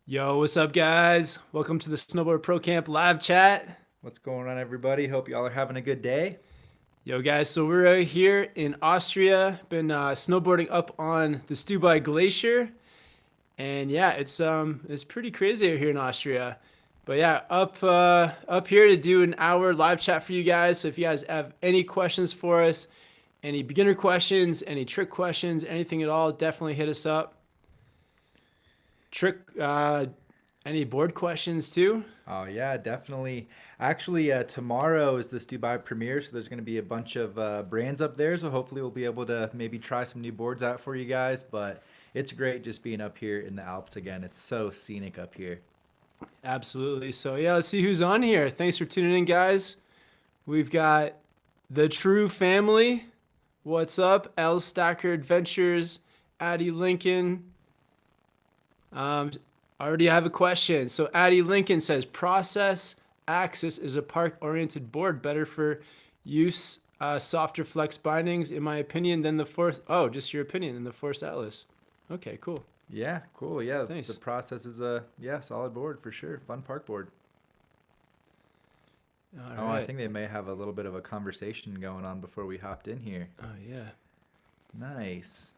Yo, what's up, guys? Welcome to the Snowboard Pro Camp live chat. What's going on, everybody? Hope y'all are having a good day. Yo, guys, so we're out here in Austria. Been snowboarding up on the Stubai Glacier, and yeah, it's pretty crazy out here in Austria. But yeah, up here to do an hour live chat for you guys. So if you guys have any questions for us, any beginner questions, any trick questions, anything at all, definitely hit us up. Trick, any board questions too? Oh yeah, definitely. Actually, tomorrow is the Stubai premiere, so there's going to be a bunch of brands up there. So hopefully we'll be able to maybe try some new boards out for you guys. But it's great just being up here in the Alps again. It's so scenic up here. Absolutely. So yeah, let's see who's on here. Thanks for tuning in, guys. We've got the True Family. What's up? L Stacker Adventures, Addie Lincoln. I already have a question. So Addie Lincoln says Process Axis is a park-oriented board, better for use, softer flex bindings, in my opinion, than the Force. Oh, just your opinion than the Force Atlas. Okay, cool. Yeah, cool. Yeah, the Thanks. process is a solid board for sure. Fun park board. All Oh, I right. think they may have a little bit of a conversation going on before we hopped in here. Oh yeah. Nice.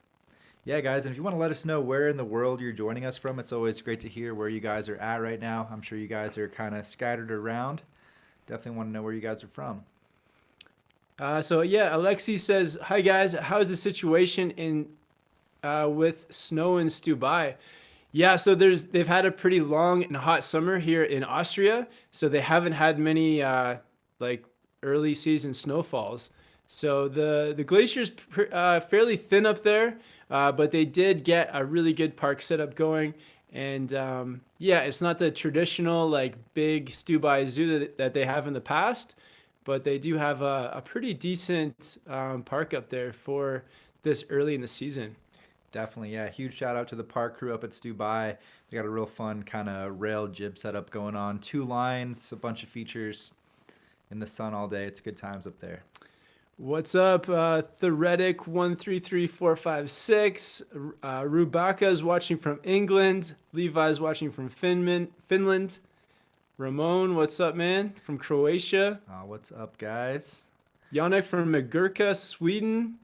Yeah, guys, and if you want to let us know where in the world you're joining us from, it's always great to hear where you guys are at right now. I'm sure you guys are kind of scattered around. Definitely want to know where you guys are from. So yeah, Alexi says, "Hi guys, how's the situation in with snow in Stubai?" Yeah, so they've had a pretty long and hot summer here in Austria, so they haven't had many like early season snowfalls. So the glacier's fairly thin up there, but they did get a really good park setup going. And yeah, it's not the traditional like big Stubai Zoo that they have in the past, but they do have a pretty decent park up there for this early in the season. Definitely, yeah. Huge shout out to the park crew up at Stubai. They got a real fun kind of rail jib setup going on. Two lines, a bunch of features in the sun all day. It's good times up there. What's up, Theretic133456? Rubaka is watching from England. Levi is watching from Finland. Ramon, what's up, man? From Croatia. What's up, guys? Yannick from Magurka, Sweden.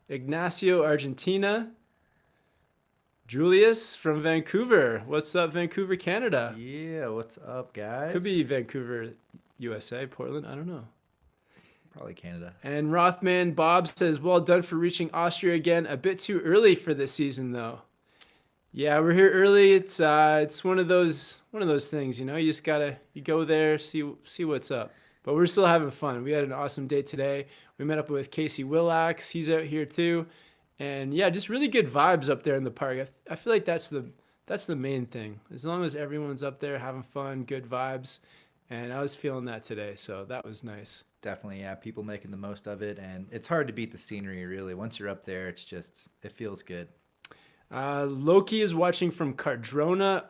Ignacio, Argentina. Julius from Vancouver. What's up, Vancouver, Canada? Yeah, what's up, guys? Could be Vancouver, USA, Portland. I don't know. Probably Canada. And Rothman Bob says, "Well done for reaching Austria again. A bit too early for this season, though." Yeah, we're here early. It's one of those things, you know. You just gotta go there, see what's up. But we're still having fun. We had an awesome day today. We met up with Casey Willax. He's out here too, and yeah, just really good vibes up there in the park. I feel like that's the main thing. As long as everyone's up there having fun, good vibes, and I was feeling that today, so that was nice. Definitely, yeah. People making the most of it, and it's hard to beat the scenery, really. Once you're up there, it feels good. Loki is watching from Cardrona,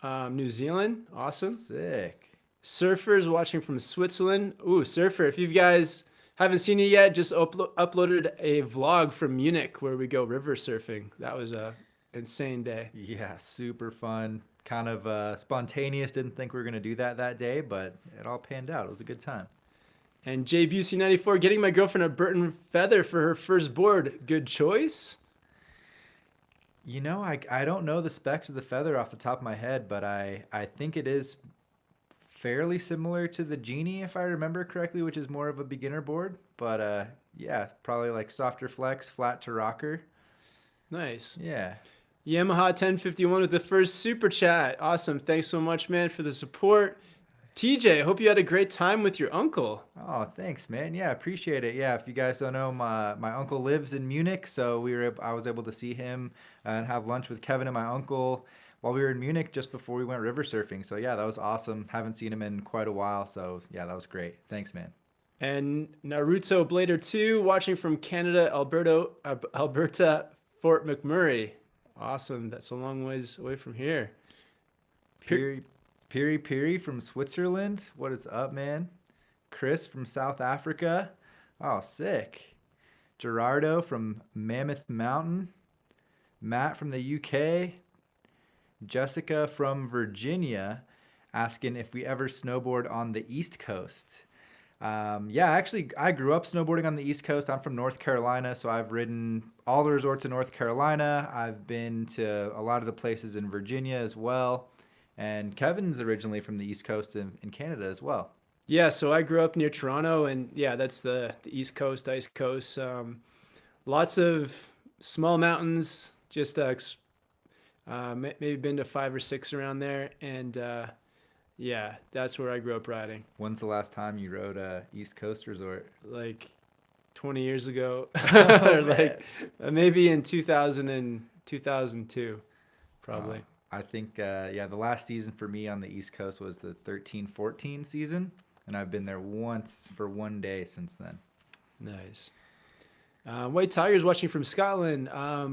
New Zealand. Awesome. Sick. Surfer is watching from Switzerland. Ooh, Surfer, if you guys haven't seen it yet, just uploaded a vlog from Munich where we go river surfing. That was a insane day. Yeah, super fun. Kind of spontaneous. Didn't think we were going to do that day, but it all panned out. It was a good time. And JBUC94, getting my girlfriend a Burton Feather for her first board. Good choice. You know, I don't know the specs of the feather off the top of my head, but I think it is fairly similar to the Genie, if I remember correctly, which is more of a beginner board. But yeah, probably like softer flex, flat to rocker. Nice. Yeah. Yamaha 1051 with the first super chat. Awesome. Thanks so much, man, for the support. TJ, hope you had a great time with your uncle. Oh, thanks, man. Yeah, appreciate it. Yeah, if you guys don't know, my uncle lives in Munich, so I was able to see him and have lunch with Kevin and my uncle while we were in Munich just before we went river surfing. So yeah, that was awesome. Haven't seen him in quite a while, so yeah, that was great. Thanks, man. And Naruto Blader 2 watching from Canada, Alberta, Fort McMurray. Awesome. That's a long ways away from here. Piri from Switzerland. What is up, man? Chris from South Africa. Oh, sick. Gerardo from Mammoth Mountain. Matt from the UK. Jessica from Virginia asking if we ever snowboard on the East Coast. Yeah, actually, I grew up snowboarding on the East Coast. I'm from North Carolina, so I've ridden all the resorts in North Carolina. I've been to a lot of the places in Virginia as well. And Kevin's originally from the East Coast in Canada as well. Yeah, so I grew up near Toronto, and yeah, that's the East Coast, Ice Coast. Lots of small mountains, just maybe been to 5 or 6 around there, and yeah, that's where I grew up riding. When's the last time you rode a East Coast resort? Like 20 years ago, Oh, or man. like maybe in 2000 and 2002, Uh, probably. I think, yeah, the last season for me on the East Coast was the 13-14 season, and I've been there once for one day since then. Nice. White Tigers watching from Scotland.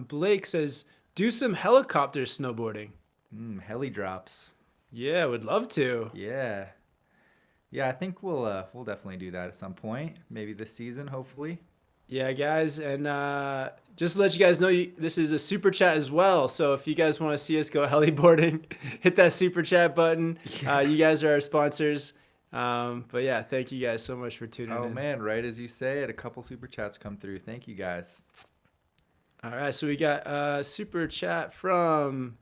Blake says, do some helicopter snowboarding. Heli drops. Yeah, would love to. Yeah. Yeah, I think we'll definitely do that at some point. Maybe this season, hopefully. Yeah, guys, and just to let you guys know, this is a super chat as well. So if you guys want to see us go heliboarding, hit that super chat button. Yeah. You guys are our sponsors. But yeah, thank you guys so much for tuning Oh in. man, right as you say it, a couple super chats come through. Thank you guys. All right, so we got a super chat from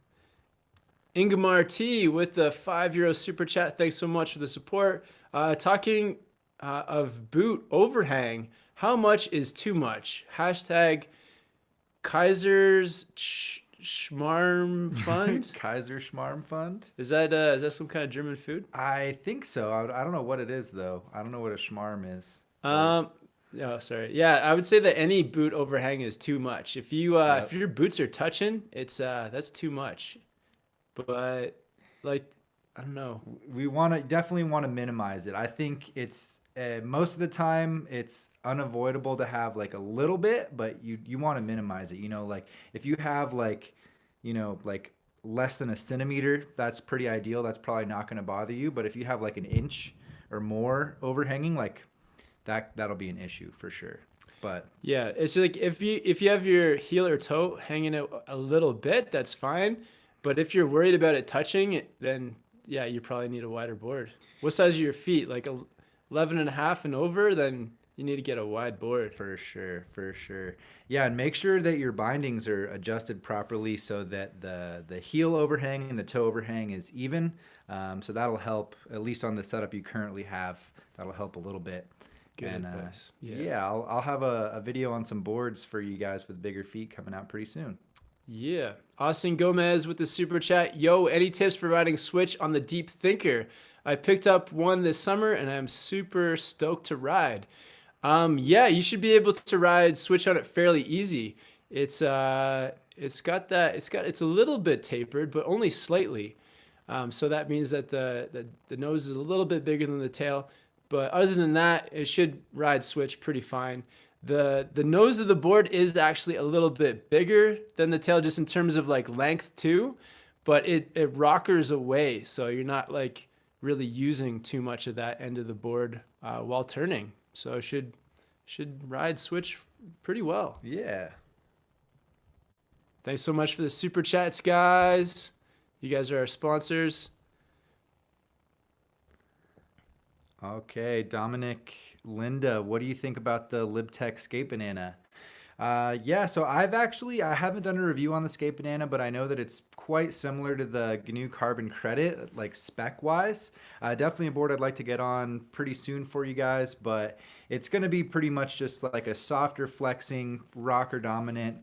Ingemar T with the €5 super chat. Thanks so much for the support. Talking of boot overhang, how much is too much? Hashtag Kaiser's Schmarm Fund. Kaiser Schmarm Fund? Is that some kind of German food? I think so. I don't know what it is though. I don't know what a schmarm is. No, sorry. Yeah, I would say that any boot overhang is too much. If Yep. if your boots are touching, it's that's too much. But like, I don't know. We definitely want to minimize it. I think it's most of the time it's unavoidable to have like a little bit, but you want to minimize it. You know, like if you have like, like less than a centimeter, that's pretty ideal. That's probably not going to bother you. But if you have like an inch or more overhanging, like that'll be an issue for sure. But Yeah, it's like if you have your heel or toe hanging out a little bit, that's fine. But if you're worried about it touching it, then yeah, you probably need a wider board. What size are your feet? Like 11 and a half and over, then you need to get a wide board. for sure, for sure. Yeah, and make sure that your bindings are adjusted properly so that the heel overhang and the toe overhang is even. So that'll help, at least on the setup you currently have. That'll help a little bit. Good And advice. yeah, I'll have a video on some boards for you guys with bigger feet coming out pretty soon. Yeah. Austin Gomez with the super chat. Yo, any tips for riding switch on the Deep Thinker? I picked up one this summer and I'm super stoked to ride. Yeah, you should be able to ride switch on it fairly easy. It's a little bit tapered, but only slightly. So that means that the nose is a little bit bigger than the tail. But other than that, it should ride switch pretty fine. The nose of the board is actually a little bit bigger than the tail just in terms of like length too, but it rockers away. So you're not like really using too much of that end of the board while turning. So it should ride switch pretty well. Yeah. Thanks so much for the super chats, guys. You guys are our sponsors. Okay, Dominic, Linda, what do you think about the LibTech Skate Banana? Yeah, so I haven't done a review on the Skate Banana, but I know that it's quite similar to the GNU Carbon Credit, like spec-wise. Definitely a board I'd like to get on pretty soon for you guys, but it's going to be pretty much just like a softer flexing, rocker dominant,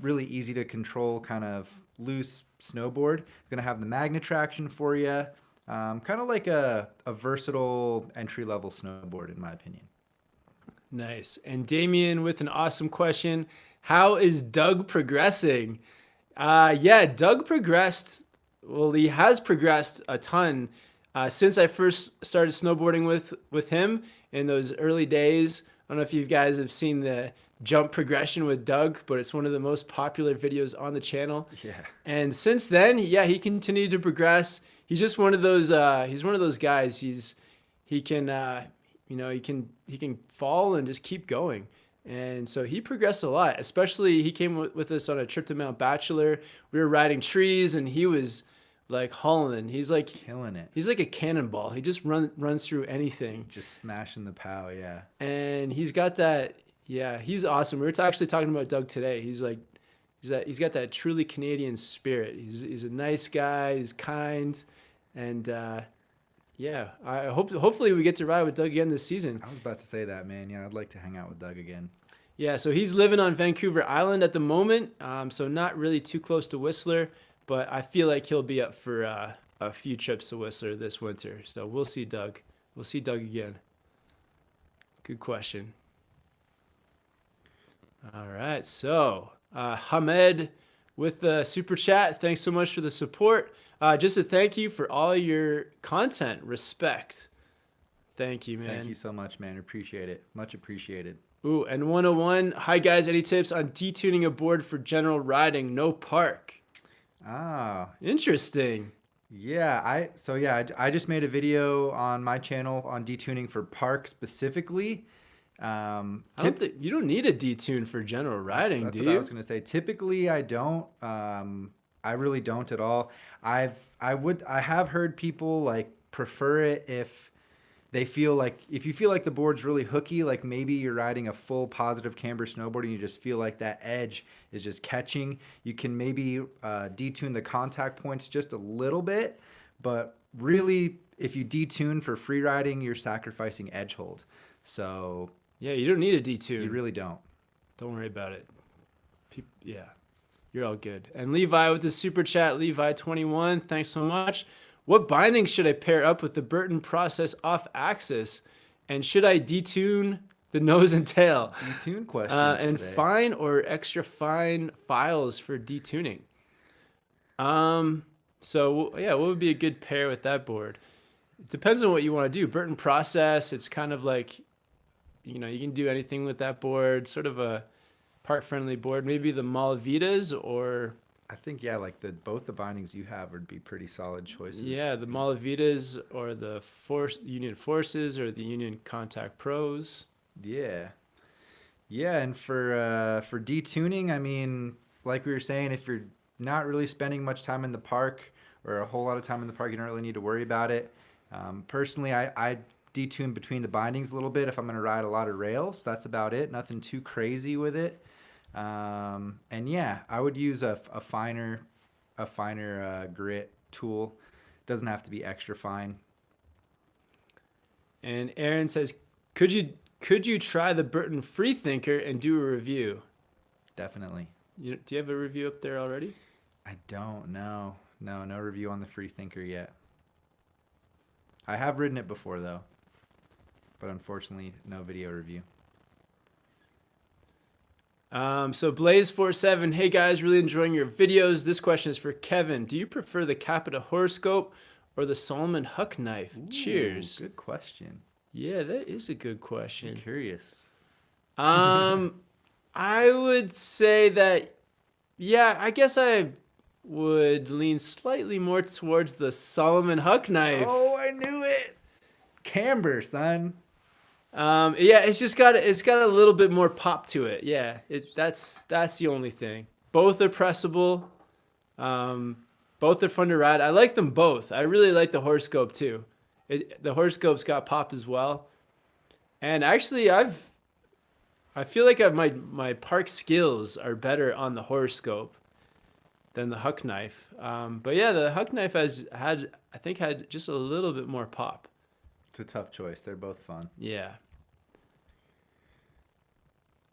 really easy to control kind of loose snowboard. It's going to have the magnet traction for you. Kind of like a versatile entry-level snowboard, in my opinion. Nice. And Damien with an awesome question. How is Doug progressing? Yeah, Doug progressed. Well, he has progressed a ton since I first started snowboarding with him in those early days. I don't know if you guys have seen the jump progression with Doug, but it's one of the most popular videos on the channel. Yeah. And since then, yeah, he continued to progress. He's just one of those. He's one of those guys. He can fall and just keep going. And so he progressed a lot, especially he came with us on a trip to Mount Bachelor. We were riding trees and he was like hauling. He's like Killing it. He's like a cannonball. He just runs through anything. Just smashing the pow, yeah. And he's got that, yeah, he's awesome. We were actually talking about Doug today. He's got that truly Canadian spirit. He's a nice guy, he's kind, and yeah, hopefully we get to ride with Doug again this season. I was about to say that, man. Yeah, I'd like to hang out with Doug again. Yeah, so he's living on Vancouver Island at the moment, so not really too close to Whistler, but I feel like he'll be up for a few trips to Whistler this winter. So we'll see Doug. We'll see Doug again. Good question. All right, so Hamed with the super chat. Thanks so much for the support. Just a thank you for all your content. Respect. Thank you, man. Thank you so much, man. Appreciate it. Much appreciated. Ooh, and 101. Hi, guys. Any tips on detuning a board for general riding? No park. Ah. Interesting. Yeah, I just made a video on my channel on detuning for park specifically. I don't think you don't need a detune for general riding, That's do what you? I was gonna say. Typically, I don't. I really don't at all. I have heard people like prefer it if they feel like if you feel like the board's really hooky, like maybe you're riding a full positive camber snowboard and you just feel like that edge is just catching. You can maybe detune the contact points just a little bit, but really, if you detune for free riding, you're sacrificing edge hold. So Yeah, you don't need a detune. you really don't. Don't worry about it. Yeah, you're all good. And Levi with the super chat, Levi21, thanks so much. What bindings should I pair up with the Burton Process off axis? And should I detune the nose and tail? Detune questions and today. fine or extra fine files for detuning. So yeah, what would be a good pair with that board? It depends on what you want to do. Burton Process, it's kind of like, you can do anything with that board, sort of a park-friendly board. Maybe the Malavitas or... I think, yeah, like both the bindings you have would be pretty solid choices. Yeah, the Malavitas or the Union Forces or the Union Contact Pros. Yeah. Yeah, and for detuning, I mean, like we were saying, if you're not really spending much time in the park or a whole lot of time in the park, you don't really need to worry about it. Personally, I detune between the bindings a little bit if I'm going to ride a lot of rails. That's about it. Nothing too crazy with it. And yeah, I would use a finer grit tool. Doesn't have to be extra fine. And Aaron says, could you try the Burton Freethinker and do a review? Definitely. Do you have a review up there already? I don't know. No review on the Freethinker yet. I have ridden it before though, but unfortunately no video review. So Blaze47, hey guys, really enjoying your videos. This question is for Kevin. Do you prefer the Capita horoscope or the Solomon Huck knife? Ooh, Cheers. Good question. Yeah, that is a good question. I'm curious. I would say that, yeah, I guess I would lean slightly more towards the Solomon Huck knife. Oh, I knew it. Camber, son. Yeah, it's got a little bit more pop to it. Yeah, that's the only thing. Both are pressable. Both are fun to ride. I like them both. I really like the horoscope too. The horoscope's got pop as well. And actually, I feel like my park skills are better on the horoscope than the Huck knife. But yeah, the Huck knife had just a little bit more pop. It's a tough choice. They're both fun. Yeah.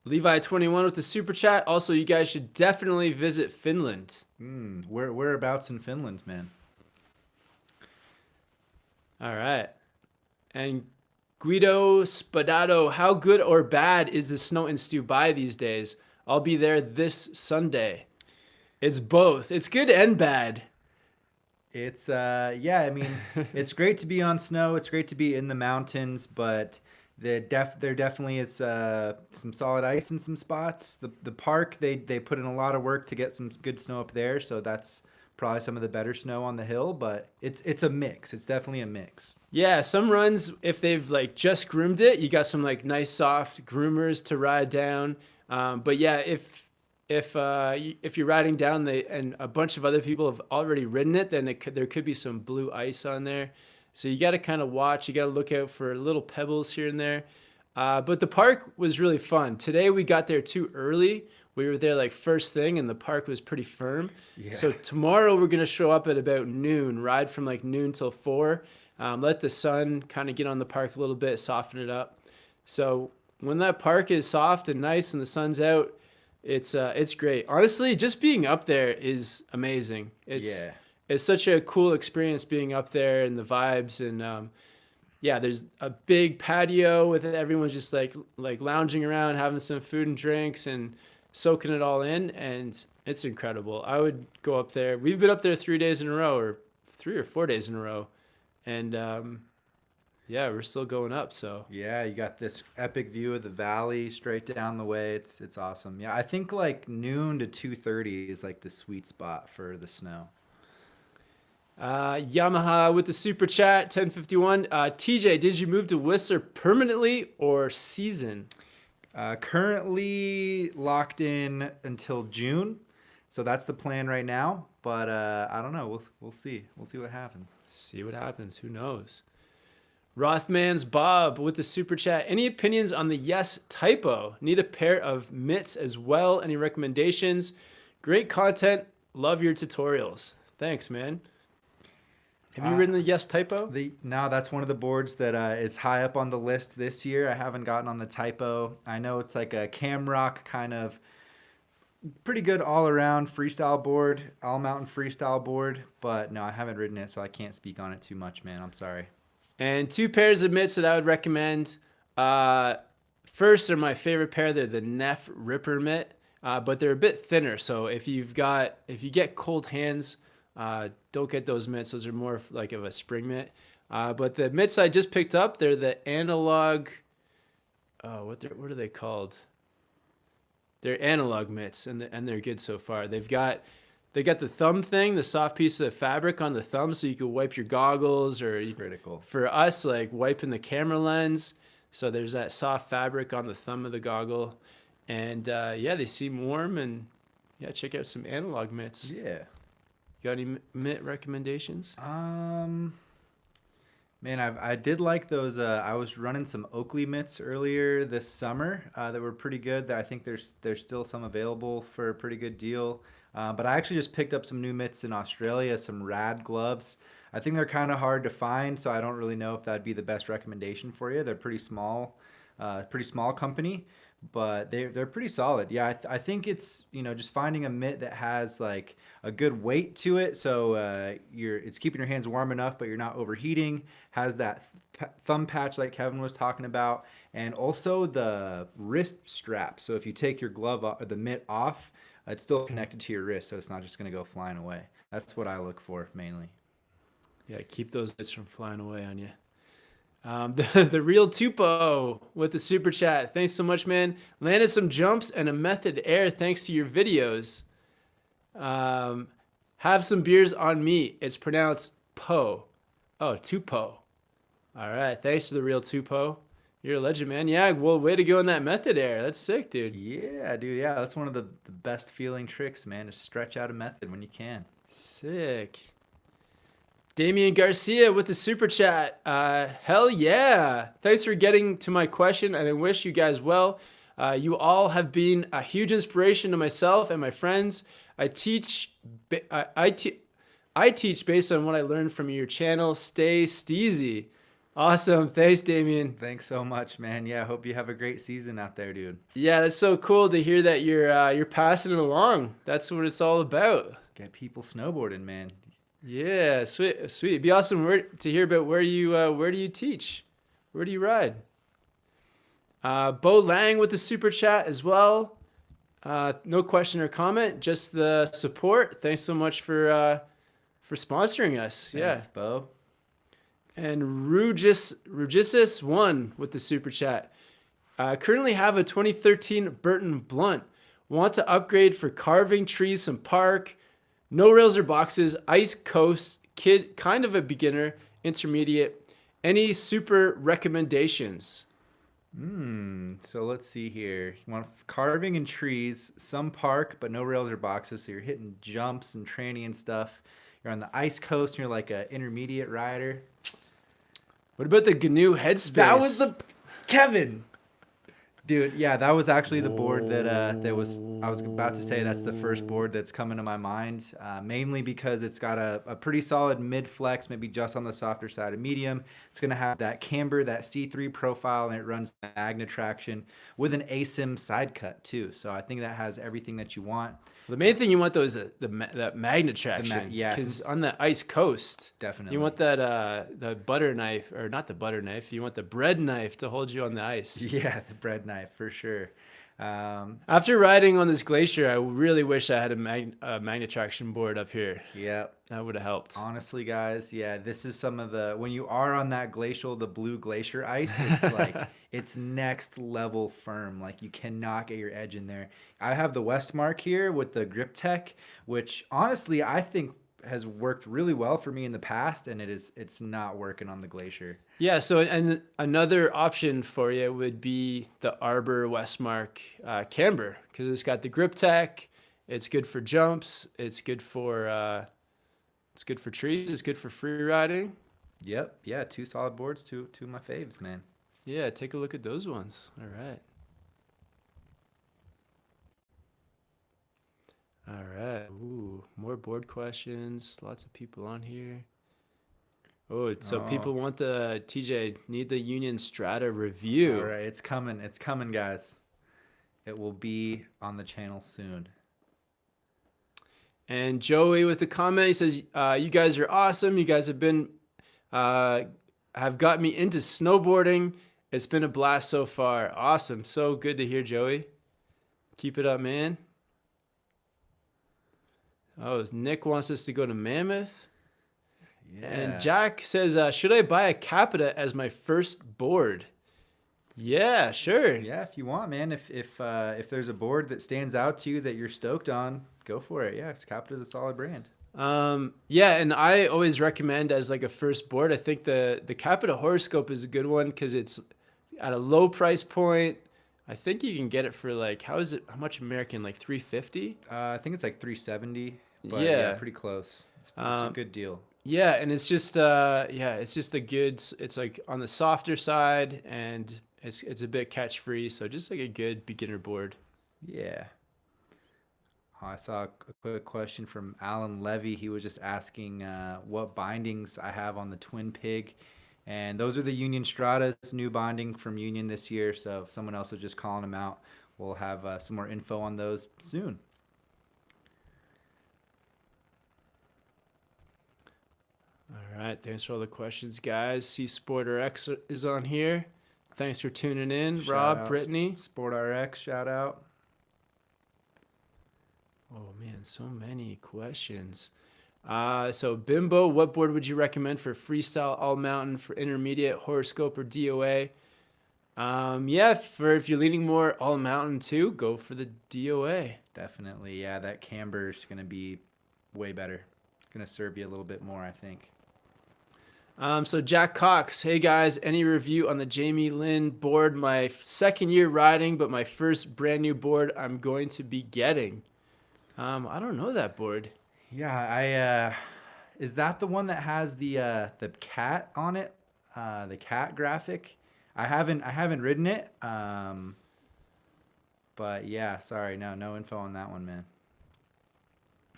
Levi21 with the super chat. Also, you guys should definitely visit Finland. Whereabouts in Finland, man? All right. And Guido Spadato, how good or bad is the snow in Stubai these days? I'll be there this Sunday. It's both. It's good and bad. It's I mean, it's great to be on snow. It's great to be in the mountains, but there definitely is some solid ice in some spots. The park they put in a lot of work to get some good snow up there, so that's probably some of the better snow on the hill, but it's a mix. It's definitely a mix. Yeah, some runs, if they've like just groomed it, you got some like nice soft groomers to ride down. But yeah, if you're riding down and a bunch of other people have already ridden it, then there could be some blue ice on there. So you got to kind of watch. You got to look out for little pebbles here and there. But the park was really fun. Today we got there too early. We were there like first thing, and the park was pretty firm. Yeah. So tomorrow we're gonna show up at about noon, ride from like noon till 4. Let the sun kind of get on the park a little bit, soften it up. So when that park is soft and nice and the sun's out, it's great. Honestly, just being up there is amazing. It's such a cool experience being up there and the vibes and yeah, there's a big patio with everyone's just like lounging around, having some food and drinks and soaking it all in, and it's incredible. I would go up there. We've been up there 3 days in a row, or 3 or 4 days in a row, and yeah, we're still going up. So Yeah, you got this epic view of the valley straight down the way. It's awesome. Yeah, I think like noon to 2:30 is like the sweet spot for the snow. Yamaha with the super chat 1051. TJ, did you move to Whistler permanently or season? Currently locked in until June, so that's the plan right now. But I don't know. We'll see. We'll see what happens. See what happens. Who knows? Rothman's Bob with the super chat. Any opinions on the Yes typo? Need a pair of mitts as well. Any recommendations? Great content. Love your tutorials. Thanks, man. Have you ridden the Yes typo? No, that's one of the boards that is high up on the list this year. I haven't gotten on the typo. I know it's like a Camrock kind of pretty good all-around freestyle board, all-mountain freestyle board, but no, I haven't ridden it, so I can't speak on it too much, man. I'm sorry. And 2 pairs of mitts that I would recommend. First, they're my favorite pair. They're the Neff Ripper mitt, but they're a bit thinner. So if you get cold hands, don't get those mitts. Those are more like of a spring mitt. But the mitts I just picked up, they're the analog. What are they called? They're analog mitts, and they're good so far. They got the thumb thing, the soft piece of fabric on the thumb, so you can wipe your goggles or Critical. For us, like wiping the camera lens. So there's that soft fabric on the thumb of the goggle, and yeah, they seem warm. And yeah, check out some analog mitts. Yeah. Got any mitt recommendations? Man, I did like those. I was running some Oakley mitts earlier this summer that were pretty good. That I think there's still some available for a pretty good deal. But I actually just picked up some new mitts in Australia, some rad gloves. I think they're kind of hard to find, so I don't really know if that'd be the best recommendation for you. They're pretty small company, but they're pretty solid. Yeah, I think it's just finding a mitt that has like a good weight to it, so it's keeping your hands warm enough, but you're not overheating. Has that thumb patch like Kevin was talking about, and also the wrist strap. So if you take your glove or the mitt off, it's still connected to your wrist, so it's not just going to go flying away. That's what I look for mainly. Yeah, keep those mitts from flying away on you. The real Tupo with the super chat. Thanks so much, man. Landed some jumps and a method air thanks to your videos. Have some beers on me. It's pronounced Po. Oh, Tupo. All right. Thanks for the real Tupo. You're a legend, man. Yeah, well, way to go in that method air. That's sick, dude. Yeah, dude. Yeah, that's one of the best feeling tricks, man. Just stretch out a method when you can. Sick. Damian Garcia with the super chat. Hell yeah. Thanks for getting to my question, and I wish you guys well. You all have been a huge inspiration to myself and my friends. I teach based on what I learned from your channel. Stay steezy. Awesome. Thanks, Damian. Thanks so much, man. Yeah, I hope you have a great season out there, dude. Yeah, that's so cool to hear that you're passing it along. That's what it's all about. Get people snowboarding, man. Yeah, sweet. It'd be awesome to hear about where do you teach? Where do you ride? Bo Lang with the super chat as well. No question or comment, just the support. Thanks so much for sponsoring us. Thanks, Bo. And Rugisis1 with the super chat. Currently have a 2013 Burton Blunt. Want to upgrade for carving trees, some park. No rails or boxes, ice coast, kid, kind of a beginner, intermediate. Any super recommendations? So let's see here. You want carving and trees, some park, but no rails or boxes. So you're hitting jumps and tranny and stuff. You're on the ice coast and you're like an intermediate rider. What about the GNU Headspace? That was the Kevin. Dude, yeah, that was actually the board that was. I was about to say that's the first board that's coming to my mind, mainly because it's got a pretty solid mid flex, maybe just on the softer side of medium. It's gonna have that camber, that C3 profile, and it runs magna traction with an ASIM side cut too. So I think that has everything that you want. The main thing you want though is that magna traction. Yes. Because on the ice coast, Definitely. you want that the butter knife, or not the butter knife. You want the bread knife to hold you on the ice. Yeah, the bread knife for sure. After riding on this glacier, I really wish I had a magna traction board up here. Yeah. That would have helped. Honestly, guys, yeah, this is some of the when you are on that glacial, the blue glacier ice, it's like it's next level firm. Like you cannot get your edge in there. I have the Westmark here with the Grip Tech, which honestly I think has worked really well for me in the past, and it's not working on the glacier. Yeah, so and another option for you would be the Arbor Westmark camber, because it's got the Grip Tech. It's good for jumps. It's good for trees. It's good for free riding. Yep, yeah, two solid boards, two of my faves, man. Yeah, take a look at those ones. All right. All right. Ooh, more board questions. Lots of people on here. Oh, so people want the TJ need the Union Strata review. All right, it's coming, guys. It will be on the channel soon. And Joey with the comment, he says, "You guys are awesome. You guys have been have got me into snowboarding. It's been a blast so far. Awesome. So good to hear, Joey. Keep it up, man." Oh, Nick wants us to go to Mammoth. Yeah. And Jack says, "Should I buy a Capita as my first board?" Yeah, sure. Yeah, if you want, man. If there's a board that stands out to you that you're stoked on, go for it. Yeah, Capita's a solid brand. Yeah, and I always recommend as like a first board. I think the Capita Horoscope is a good one because it's at a low price point. I think you can get it for like how much American, like $350? I think it's like 370. But Yeah. pretty close. It's a good deal. Yeah, and it's just a good. It's like on the softer side, and it's a bit catch free, so just like a good beginner board. Yeah. I saw a quick question from Alan Levy. He was just asking what bindings I have on the Twin Pig. And those are the Union Stratas, new binding from Union this year. So if someone else is just calling them out, we'll have some more info on those soon. All right, thanks for all the questions, guys. See Sporter X is on here. Thanks for tuning in, Rob, Brittany. Sport RX, shout out. Oh man, so many questions. So Bimbo, what board would you recommend for freestyle all mountain for intermediate horoscope or DOA? If you're leaning more all mountain too, go for the DOA. Definitely, yeah. That camber is gonna be way better. It's gonna serve you a little bit more, I think. So Jack Cox, hey guys, any review on the Jamie Lynn board? My second year riding, but my first brand new board I'm going to be getting. I don't know that board. Yeah, is that the one that has the cat on it? The cat graphic? I haven't ridden it. But yeah, sorry, no info on that one, man.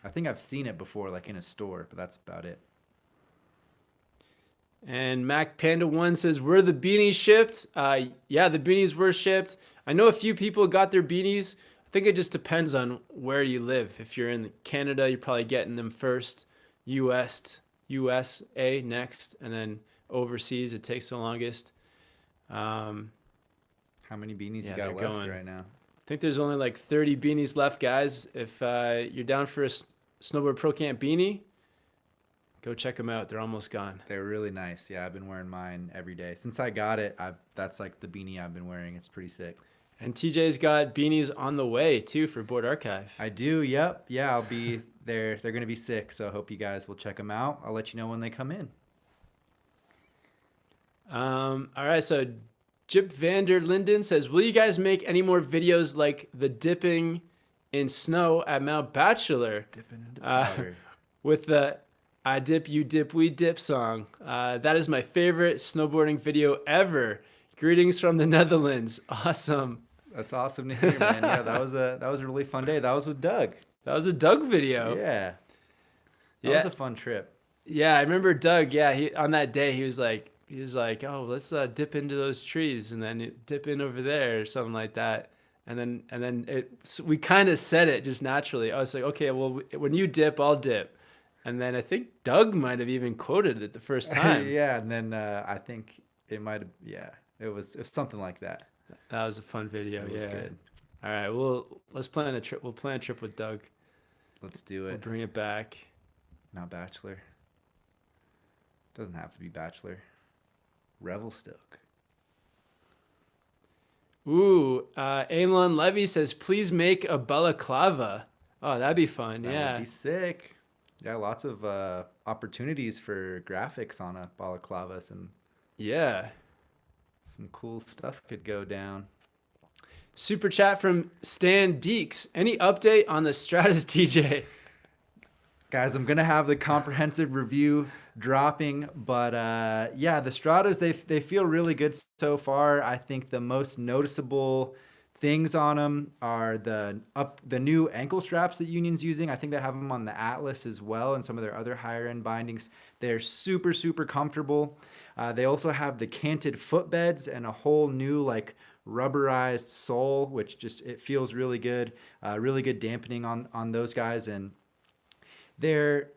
I think I've seen it before, like in a store, but that's about it. And Mac Panda 1 says, were the beanies shipped? Yeah, the beanies were shipped. I know a few people got their beanies. I think it just depends on where you live. If you're in Canada, you're probably getting them first. USA next, and then overseas, it takes the longest. How many beanies you got left right now? I think there's only like 30 beanies left, guys. If you're down for a Snowboard Pro Camp beanie, go check them out. They're almost gone. They're really nice. Yeah, I've been wearing mine every day. Since I got it, that's like the beanie I've been wearing. It's pretty sick. And TJ's got beanies on the way too for Board Archive. I do. Yep. Yeah, I'll be there. They're going to be sick, so I hope you guys will check them out. I'll let you know when they come in. All right, so Jip Vander Linden says, will you guys make any more videos like the dipping in snow at Mount Bachelor Dipping into powder. with the I dip, you dip, we dip song? That is my favorite snowboarding video ever. Greetings from the Netherlands. Awesome. That's awesome to hear, man. Yeah, that was a really fun day. That was with Doug. That was a Doug video. Yeah. That was a fun trip. Yeah, I remember Doug. Yeah, he on that day he was like, oh, let's dip into those trees and then dip in over there or something like that. And then we kind of said it just naturally. I was like, okay, well, when you dip, I'll dip. And then I think Doug might have even quoted it the first time. Yeah, and then I think it might have. Yeah, it was something like that. That was a fun video. It was good. All right, let's plan a trip. We'll plan a trip with Doug. Let's do it. We'll bring it back. Not Bachelor. Doesn't have to be Bachelor. Revelstoke. Ooh, Elon Levy says, please make a balaclava. Oh, that'd be fun. That would be sick. Yeah, lots of opportunities for graphics on a balaclava. Some cool stuff could go down. Super chat from Stan Deeks. Any update on the Stratus TJ? Guys, I'm gonna have the comprehensive review dropping, but yeah, the Stratas they feel really good so far. I think the most noticeable things on them are the new ankle straps that Union's using. I think they have them on the Atlas as well and some of their other higher end bindings. They're super comfortable. They also have the canted footbeds and a whole new like rubberized sole, which just it feels really good. Really good dampening on those guys, and they're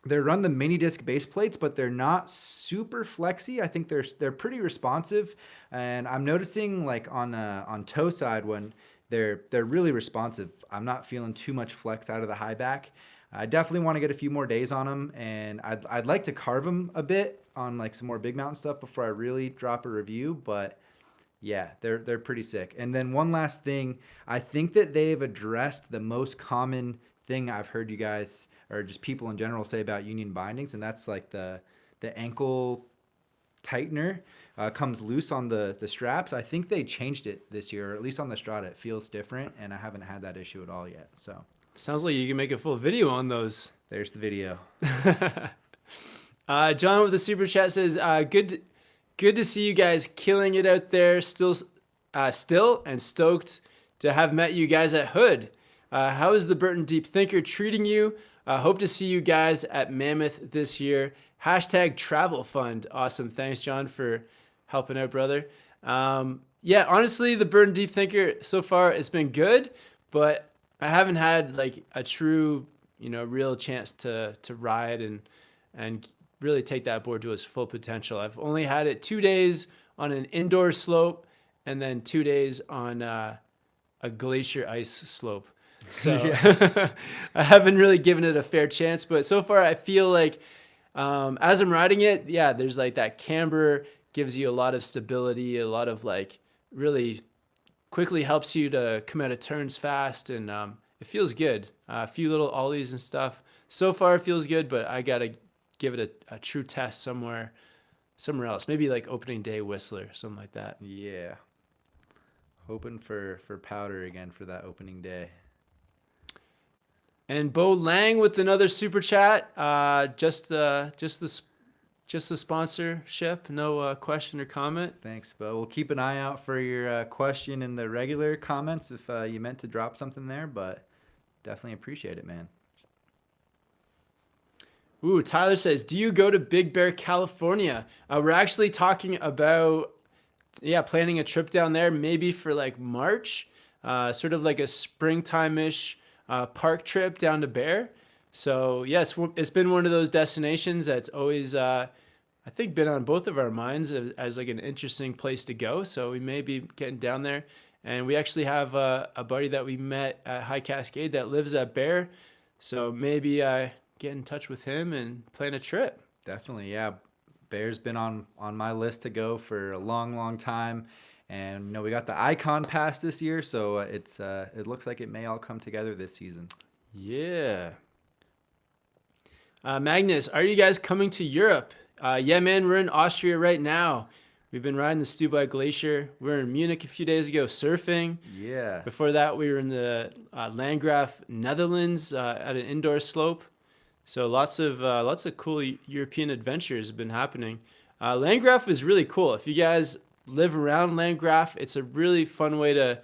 run the mini disc base plates, but they're not super flexy. I think they're pretty responsive, and I'm noticing like on toe side when they're really responsive. I'm not feeling too much flex out of the high back. I definitely want to get a few more days on them, and I'd like to carve them a bit on like some more big mountain stuff before I really drop a review. But yeah, they're pretty sick. And then one last thing, I think that they've addressed the most common thing I've heard you guys or just people in general say about Union bindings, and that's like the ankle tightener comes loose on the straps. I think they changed it this year, or at least on the Strata. It feels different, and I haven't had that issue at all yet. So sounds like you can make a full video on those. There's the video. John with the super chat says, good to see you guys killing it out there. Still and stoked to have met you guys at Hood. How is the Burton Deep Thinker treating you? Hope to see you guys at Mammoth this year. # travel fund. Awesome. Thanks, John, for helping out, brother. Yeah, honestly, the Burton Deep Thinker so far it's been good, but I haven't had like a true, real chance to ride and really take that board to its full potential. I've only had it 2 days on an indoor slope and then 2 days on a glacier ice slope. So I haven't really given it a fair chance, but so far I feel like as I'm riding it, yeah, there's like that camber gives you a lot of stability, a lot of like really quickly helps you to come out of turns fast, and it feels good. A few little ollies and stuff. So far it feels good, but I gotta give it a true test somewhere else. Maybe like opening day Whistler, something like that. Yeah. Hoping for powder again for that opening day. And Bo Lang with another super chat. Just the sponsorship. No question or comment. Thanks, Bo. We'll keep an eye out for your question in the regular comments if you meant to drop something there, but definitely appreciate it, man. Ooh, Tyler says, do you go to Big Bear, California? We're actually talking about, planning a trip down there, maybe for like March, sort of like a springtime-ish park trip down to Bear. So yes, it's been one of those destinations that's always, I think, been on both of our minds as like an interesting place to go. So we may be getting down there. And we actually have a buddy that we met at High Cascade that lives at Bear. So maybe get in touch with him and plan a trip. Definitely, yeah. Bear's been on my list to go for a long time. And we got the Icon Pass this year, so it looks like it may all come together this season. Yeah. Magnus, are you guys coming to Europe? Yeah, man, we're in Austria right now. We've been riding the Stubai Glacier. We were in Munich a few days ago surfing. Yeah. Before that, we were in the Landgraf, Netherlands, at an indoor slope. So lots of cool European adventures have been happening. Landgraf is really cool. If you guys live around Landgraf, it's a really fun way to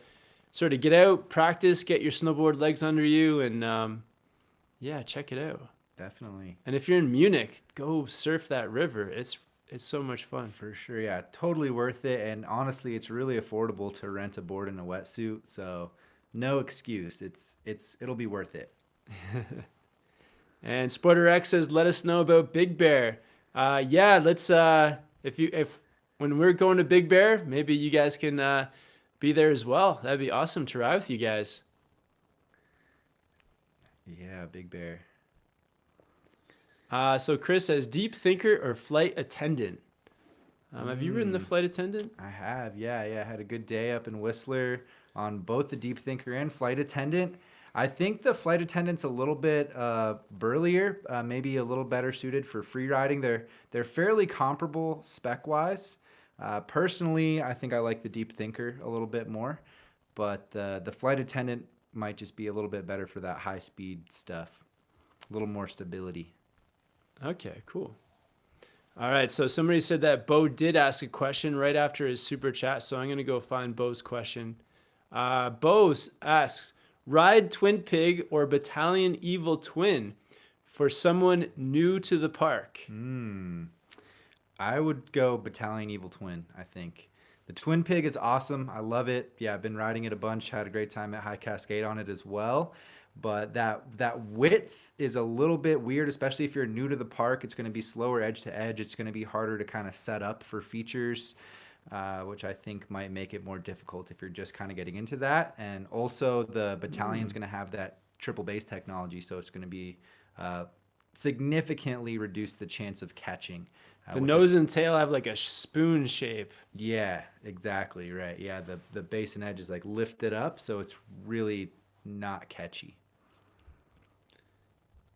sort of get out, practice, get your snowboard legs under you, and yeah, check it out. Definitely. And if you're in Munich, go surf that river. It's so much fun. For sure, yeah, totally worth it. And honestly, it's really affordable to rent a board in a wetsuit, so no excuse. It'll be worth it. And Sporter X says, "Let us know about Big Bear." Yeah, let's. If when we're going to Big Bear, maybe you guys can be there as well. That'd be awesome to ride with you guys. Yeah, Big Bear. So Chris says, "Deep thinker or flight attendant?" Have you ridden the flight attendant? I have, yeah. I had a good day up in Whistler on both the Deep Thinker and flight attendant. I think the flight attendant's a little bit burlier, maybe a little better suited for free riding. They're fairly comparable spec wise. Personally, I think I like the Deep Thinker a little bit more, but the flight attendant might just be a little bit better for that high speed stuff, a little more stability. Okay, cool. All right, so somebody said that Bo did ask a question right after his super chat, so I'm going to go find Bo's question. Bo asks, ride Twin Pig or Battalion Evil Twin for someone new to the park? I would go Battalion Evil Twin, I think. The Twin Pig is awesome. I love it. Yeah, I've been riding it a bunch. Had a great time at High Cascade on it as well. But that width is a little bit weird, especially if you're new to the park. It's going to be slower edge to edge. It's going to be harder to kind of set up for features, which I think might make it more difficult if you're just kind of getting into that. And also the Battalion's going to have that triple base technology, so it's going to be significantly reduce the chance of catching. The nose and tail have like a spoon shape. Yeah, exactly right. Yeah, the base and edge is like lifted up, so it's really not catchy.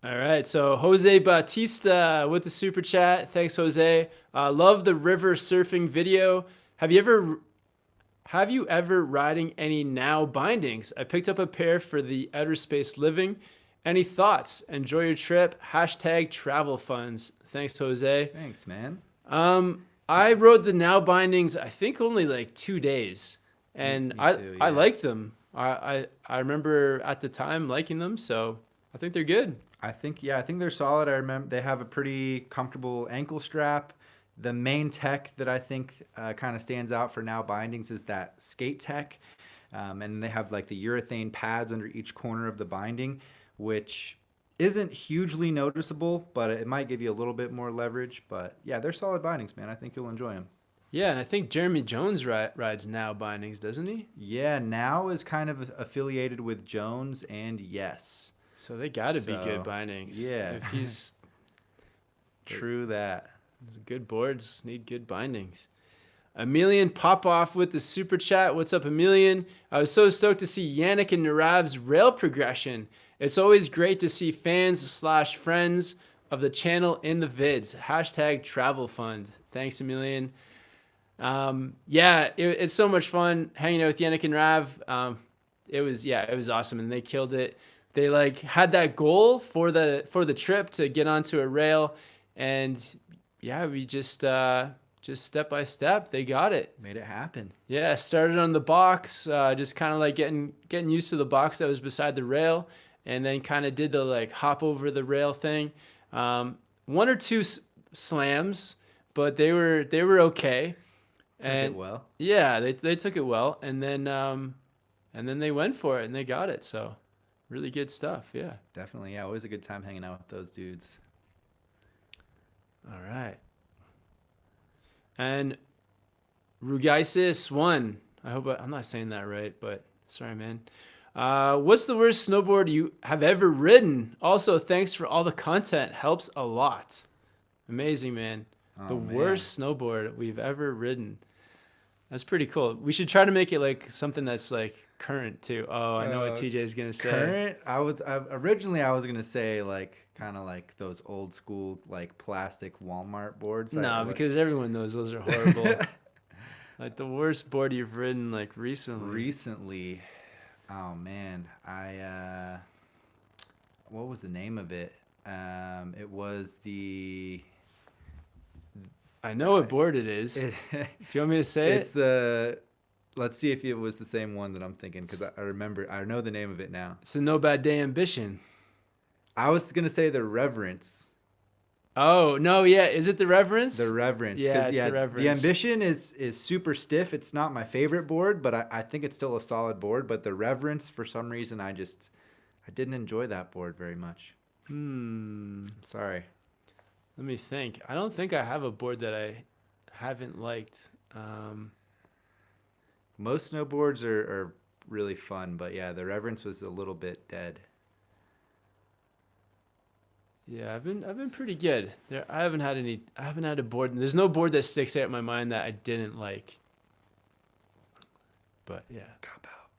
All right, so Jose Bautista with the super chat. Thanks, Jose. Love the river surfing video. Have you ever riding any now bindings? I picked up a pair for the outer space living. Any thoughts? Enjoy your trip. Hashtag travel funds. Thanks, Jose. Thanks, man. I rode the now bindings, I think only like 2 days, and Me too, I yeah. like them. I remember at the time liking them, so I think they're good. I think they're solid. I remember they have a pretty comfortable ankle strap. The main tech that I think kind of stands out for now bindings is that skate tech, and they have like the urethane pads under each corner of the binding, which isn't hugely noticeable, but it might give you a little bit more leverage. But yeah, they're solid bindings, man. I think you'll enjoy them. Yeah, and I think Jeremy Jones rides now bindings, doesn't he? Yeah, Now is kind of affiliated with Jones and Yes. So they got to be good bindings. Yeah. If he's True that. good boards need good bindings. Emilian Popoff with the super chat. What's up, Emilian? I was so stoked to see Yannick and Narav's rail progression. It's always great to see fans/friends of the channel in the vids. Hashtag travel fund. Thanks, Emilian. Yeah, it's so much fun hanging out with Yannick and Rav. It was awesome, and they killed it. They like had that goal for the trip to get onto a rail, and yeah, we just step by step, they got it. Made it happen. Yeah, started on the box, just kind of like getting used to the box that was beside the rail, and then kind of did the like hop over the rail thing. One or two slams, but they were okay. Took it well. Yeah, they took it well, and then they went for it and they got it. So really good stuff. Yeah. Definitely. Yeah. Always a good time hanging out with those dudes. All right. And Rugaisis won. I hope I'm not saying that right, but sorry, man. What's the worst snowboard you have ever ridden? Also, thanks for all the content. Helps a lot. Amazing, man. Oh, the man. worst snowboard we've ever ridden. That's pretty cool. We should try to make it like something that's like current too. Oh, I know what TJ is gonna say. Current. Originally I was gonna say like kind of like those old school like plastic Walmart boards. No, because everyone knows those are horrible. Like the worst board you've ridden like recently. Recently, oh man, what was the name of it? It was the. I know what board it is. Do you want me to say It's it? the. Let's see if it was the same one that I'm thinking, because I remember. I know the name of it now. It's a No Bad Day Ambition. I was gonna say the Reverence. Oh no, yeah, is it the Reverence? The Reverence. Yeah, it's yeah, the Reverence. the Ambition is super stiff. It's not my favorite board, but I think it's still a solid board. But the Reverence, for some reason, I didn't enjoy that board very much. Sorry. Let me think. I don't think I have a board that I haven't liked. Most snowboards are really fun, but yeah, the Reverence was a little bit dead. Yeah, I've been pretty good. I haven't had a board. There's no board that sticks out in my mind that I didn't like. But yeah. Cop out.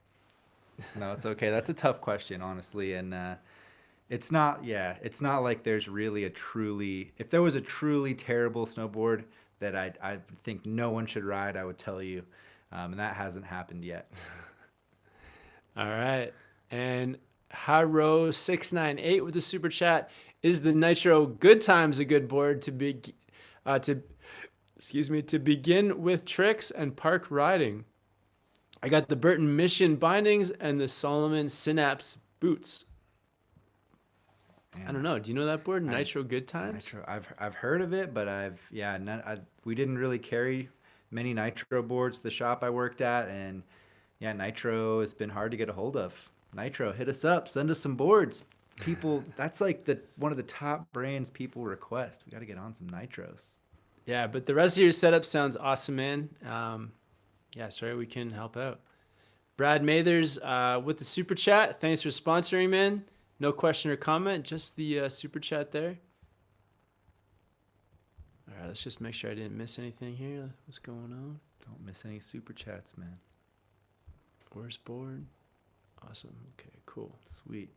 No, it's okay. That's a tough question, honestly, and it's not. Yeah, it's not like there's really if there was a truly terrible snowboard that I think no one should ride, I would tell you, and that hasn't happened yet. All right. And Haro698 with the super chat. Is the Nitro Good Times a good board to begin with tricks and park riding? I got the Burton Mission bindings and the Solomon Synapse boots. I don't know. Do you know that board, Nitro Good Times? Nitro, I've heard of it, but we didn't really carry many Nitro boards at the shop I worked at, and yeah, Nitro has been hard to get a hold of. Nitro, hit us up, send us some boards. People, that's like one of the top brands people request. We got to get on some Nitros. Yeah, but the rest of your setup sounds awesome, man. Yeah, sorry we couldn't help out. Brad Mathers with the super chat. Thanks for sponsoring, man. No question or comment, just the super chat there. All right, let's just make sure I didn't miss anything here. What's going on? Don't miss any super chats, man. Worst board. Awesome. Okay, cool. Sweet.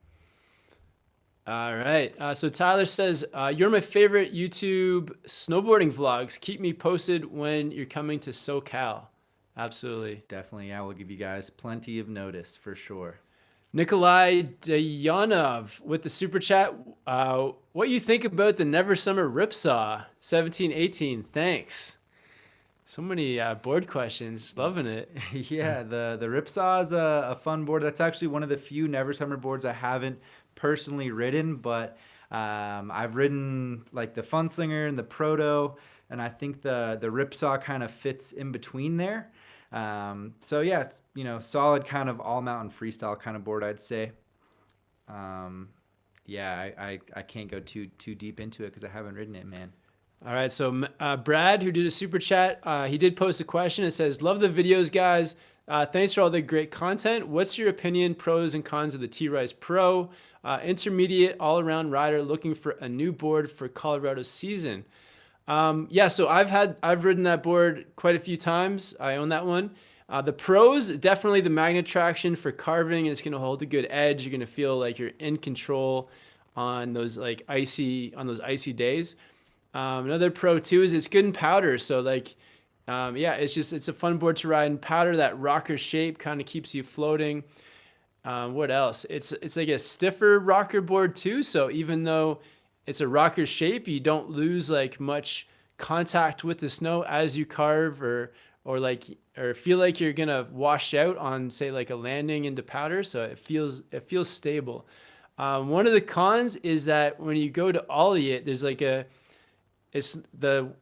All right. So Tyler says, you're my favorite YouTube snowboarding vlogs. Keep me posted when you're coming to SoCal. Absolutely. Definitely. Yeah, we'll give you guys plenty of notice for sure. Nikolai Dayanov with the super chat. What you think about the Never Summer Ripsaw 1718? Thanks. So many board questions. Loving it. Yeah, the Ripsaw is a fun board. That's actually one of the few Never Summer boards I haven't personally ridden, but I've ridden like the Funslinger and the Proto, and I think the Ripsaw kind of fits in between there. So yeah, it's, solid kind of all mountain freestyle kind of board, I'd say. Yeah, I can't go too deep into it because I haven't ridden it, man. All right, so Brad, who did a super chat, he did post a question. It says, love the videos, guys. Thanks for all the great content. What's your opinion, pros and cons of the T-Rise Pro? Intermediate all-around rider looking for a new board for Colorado season. Yeah, so I've ridden that board quite a few times. I own that one. The pros, definitely the magnet traction for carving. It's going to hold a good edge. You're going to feel like you're in control on those icy days. Another pro too is it's good in powder. So yeah, it's a fun board to ride in powder. That rocker shape kind of keeps you floating. What else? It's like a stiffer rocker board too. So even though it's a rocker shape, you don't lose like much contact with the snow as you carve or feel like you're gonna wash out on, say, like a landing into powder. So it feels stable. One of the cons is that when you go to ollie it, there's it's the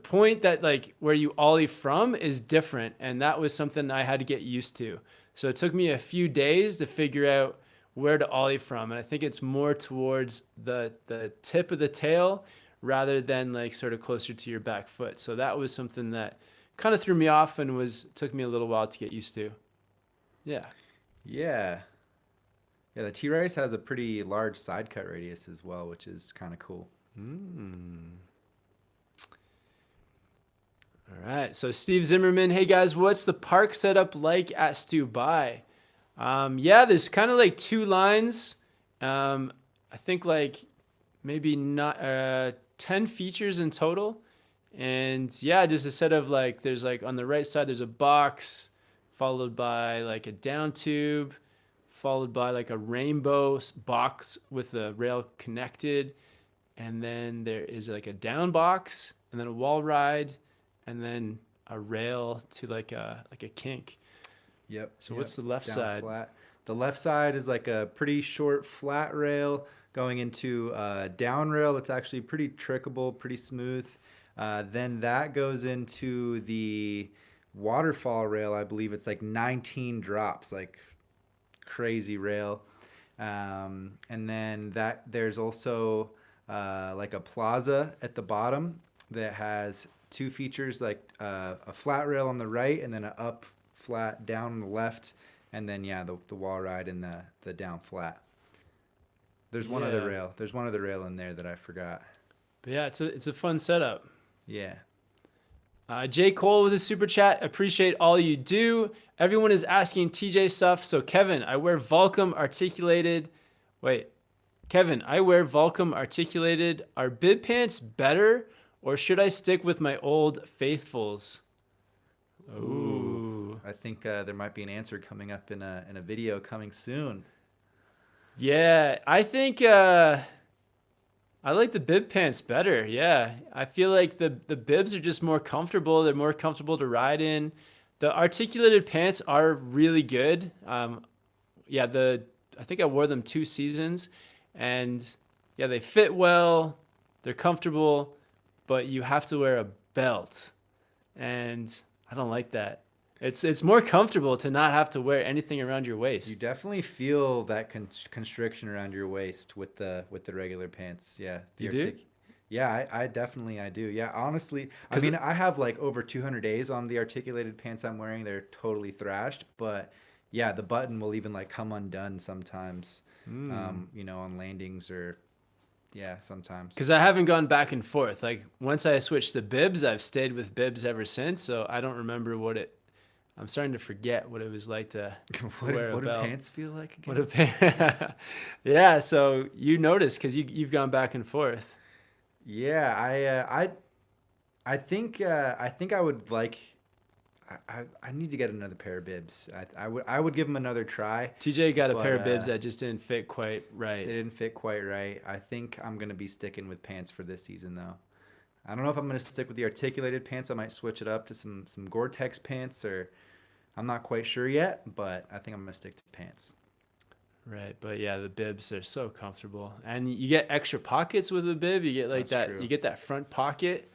point that where you ollie from is different, and that was something I had to get used to. So it took me a few days to figure out where to ollie from, and I think it's more towards the tip of the tail rather than sort of closer to your back foot. So that was something that kind of threw me off and took me a little while to get used to. Yeah. Yeah, the T-Rise has a pretty large side cut radius as well, which is kind of cool. All right. So Steve Zimmerman, hey guys, what's the park setup like at Stubai? Yeah, there's kind of like two lines. I think like maybe not 10 features in total. And yeah, just a set of like, there's like on the right side, there's a box followed by like a down tube, followed by like a rainbow box with a rail connected. And then there is like a down box and then a wall ride and then a rail to like a kink. Yep. So yep. what's the left Down side? flat. The left side is like a pretty short flat rail going into a down rail that's actually pretty trickable, pretty smooth. Then that goes into the waterfall rail. I believe it's like 19 drops, like crazy rail. And then there's also like a plaza at the bottom that has two features, like a flat rail on the right and then an up flat down on the left, and then yeah, the wall ride and the down flat. There's one other rail. There's one other rail in there that I forgot. But yeah, it's a fun setup. Yeah. J. Cole with a super chat. Appreciate all you do. Everyone is asking TJ stuff. So Kevin, I wear Volcom articulated. Wait, Kevin, I wear Volcom articulated. Are bib pants better, or should I stick with my old faithfuls? Ooh. I think there might be an answer coming up in a video coming soon. Yeah, I think I like the bib pants better. Yeah, I feel like the bibs are just more comfortable. They're more comfortable to ride in. The articulated pants are really good. Yeah, I think I wore them 2 seasons, and yeah, they fit well. They're comfortable, but you have to wear a belt, and I don't like that. It's more comfortable to not have to wear anything around your waist. You definitely feel that constriction around your waist with the regular pants. Yeah. You do? Yeah, I definitely do. Yeah, honestly, I mean, I have like over 200 days on the articulated pants I'm wearing. They're totally thrashed, but yeah, the button will even like come undone sometimes. You know, on landings or yeah, sometimes. Because I haven't gone back and forth. Like once I switched to bibs, I've stayed with bibs ever since. So I don't remember I'm starting to forget what it was like to wear a what belt. do pants feel like again? What a yeah. So you noticed because you've gone back and forth. Yeah, I think I would like. I need to get another pair of bibs. I would give them another try. TJ got a But, pair of bibs that just didn't fit quite They right. didn't fit quite right. I think I'm gonna be sticking with pants for this season though. I don't know if I'm gonna stick with the articulated pants. I might switch it up to some Gore-Tex pants, or I'm not quite sure yet. But I think I'm gonna stick to pants. Right, but yeah, the bibs are so comfortable, and you get extra pockets with the bib. You get like That's that. true. You get that front pocket.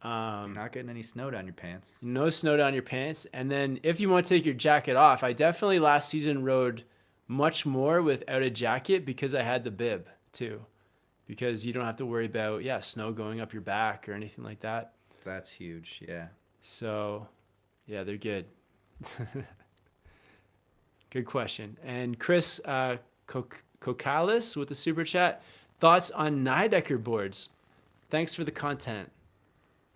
You're not getting any snow down your pants. No snow down your pants. And then if you want to take your jacket off, I definitely last season rode much more without a jacket because I had the bib too. Because you don't have to worry about, snow going up your back or anything like that. That's huge. Yeah. So, yeah, they're good. Good question. And Chris Kokalis with the super chat. Thoughts on Nidecker boards? Thanks for the content.